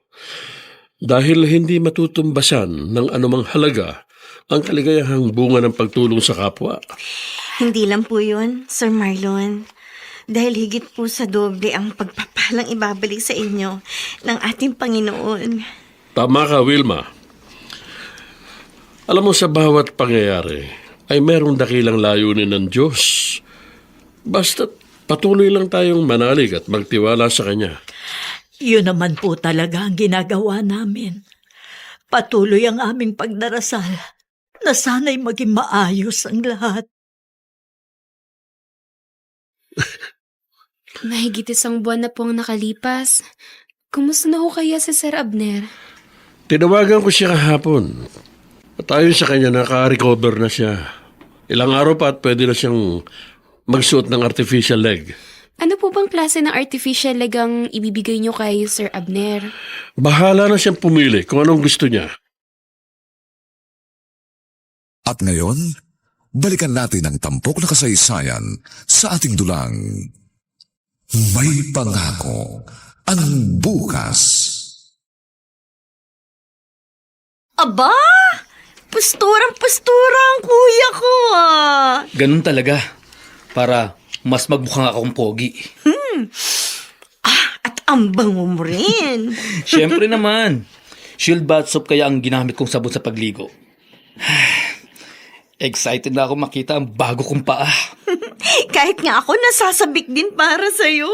Dahil hindi matutumbasan ng anumang halaga ang kaligayahang bunga ng pagtulong sa kapwa. Hindi lang po yun, Sir Marlon. Dahil higit po sa doble ang pagpapalang ibabalik sa inyo ng ating Panginoon. Tama ka, Wilma. Alam mo, sa bawat pangyayari ay merong dakilang layunin ng Diyos. Basta't patuloy lang tayong manalig at magtiwala sa Kanya. Yun naman po talaga ang ginagawa namin. Patuloy ang aming pagdarasal na sana'y maging maayos ang lahat. Mahigit isang buwan na po ang nakalipas. Kumusta na ho kaya si Sir Abner? Tinawagan ko siya kahapon. At ayon sa kanya, naka-recover na siya. Ilang araw pa at pwede na siyang magsuot ng artificial leg. Ano po bang klase ng artificial leg ang ibibigay nyo kay Sir Abner? Bahala na siyang pumili kung anong gusto niya. At ngayon, balikan natin ang tampok na kasaysayan sa ating dulang. May pangako ang bukas. Aba! Pasturang-pastura ang kuya ko ah! Ganun talaga. Para mas magmukhang akong pogi. At ang bango mo rin. Siyempre naman. Shield bath soap kaya ang ginamit kong sabon sa pagligo. Excited na ako makita ang bago kong paa. Kahit nga ako nasasabik din para sa'yo.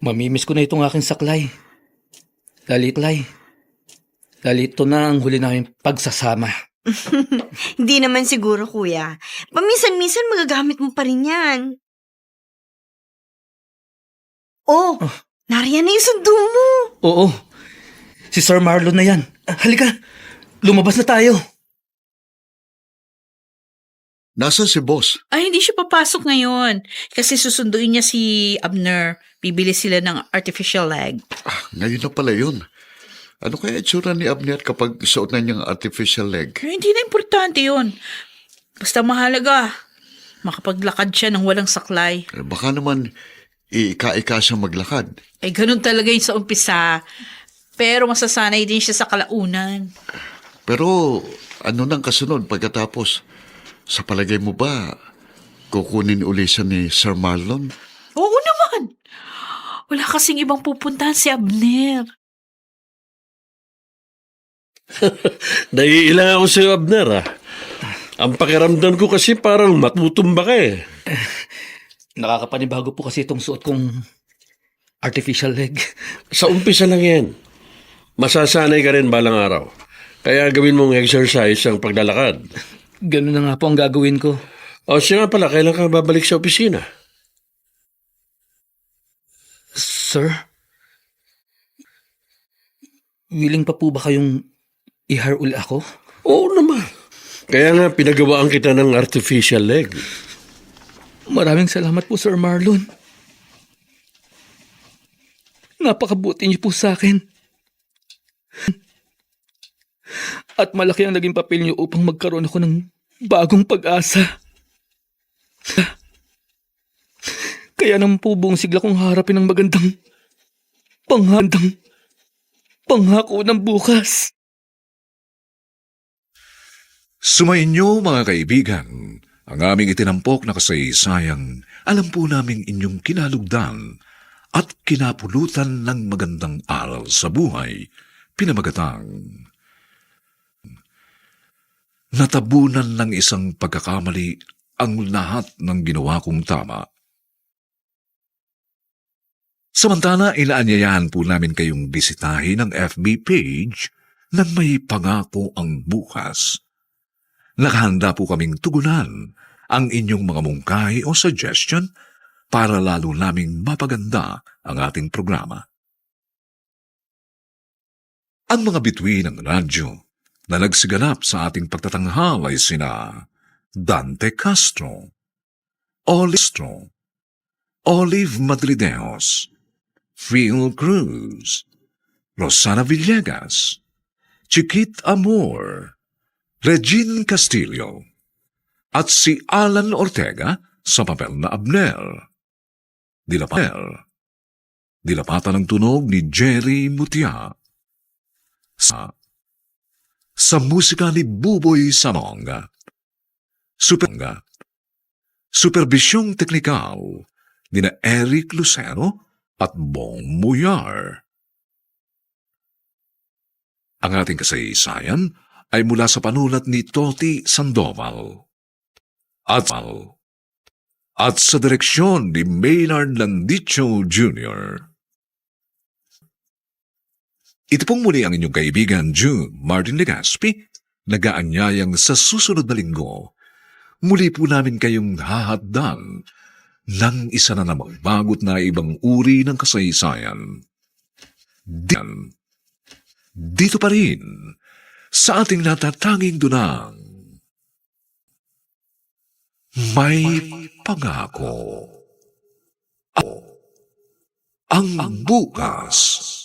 Mamimiss ko na itong aking saklay. Lalitlay. Lalito na ang huli namin pagsasama. Hindi naman siguro, kuya. Paminsan-minsan magagamit mo pa rin yan. Oh, nariyan na yung sundo mo. Oo. Si Sir Marlon na yan. Halika. Lumabas na tayo. Nasa si boss? Ay, hindi siya papasok ngayon. Kasi susunduin niya si Abner. Bibili sila ng artificial leg. Ngayon na pala yun. Ano kaya itsura ni Abner kapag suot na niyang artificial leg? Eh, hindi na importante yun. Basta mahalaga. Makapaglakad siya ng walang saklay. Baka naman ika-ika siya maglakad. Eh, ganun talaga yun sa umpisa. Pero masasanay din siya sa kalaunan. Pero ano nang kasunod pagkatapos? Sa palagay mo ba, kukunin uli siya ni Sir Marlon? Oo naman. Wala kasing ibang pupuntahan si Abner. Naiilang ako sa Abner ah. Ang pakiramdam ko kasi parang matutumba ka eh. Nakakapanibago po kasi itong suot kong artificial leg. Sa umpisa lang yan. Masasanay ka rin balang araw. Kaya gawin mong exercise ang paglalakad. Ganun na nga po ang gagawin ko. O siya nga pala, kailan ka babalik sa opisina? Sir? Willing pa po ba kayong i-hire uli ako? Oo naman. Kaya nga pinagawaan kita ng artificial leg. Maraming salamat po, Sir Marlon. Napakabuti niyo po sa akin. At malaki ang naging papel niyo upang magkaroon ako ng bagong pag-asa. Kaya naman po buong sigla kong harapin ang magandang pangako ng bukas. Sumainyo mga kaibigan, ang aming itinampok na kasaysayang alam po naming inyong kinalugdan at kinapulutan ng magandang aral sa buhay, pinamagatang natabunan ng isang pagkakamali ang lahat ng ginawa kong tama. Samantala, inaanyayahan po namin kayong bisitahin ang FB page ng May Pangako ang Bukas. Nakahanda po kaming tugunan ang inyong mga mungkahi o suggestion para lalo naming mapaganda ang ating programa. Ang mga bituin ng radyo na nagsiganap sa ating pagtatanghal ay sina Dante Castro, Olive Madrideos, Phil Cruz, Rosana Villegas, Chiquit Amor, Regine Castillo, at si Alan Ortega sa papel na Abner. Dilapatan ng tunog ni Jerry Mutia. Sa musika ni Buboy Samong. Superbisyong teknikal ni na Eric Lucero at Bong Muyar. Ang ating kasaysayan ay mula sa panulat ni Toti Sandoval at sa direksyon ni Maynard Landicho Jr. Ito pong muli ang inyong kaibigan June Martin Legaspi, nag-aanyayang sa susunod na linggo. Muli po namin kayong hahaddan ng isa na namang bagot na ibang uri ng kasaysayan. Dito pa rin sa ating natatanging dunang May Pangako. ang bukas.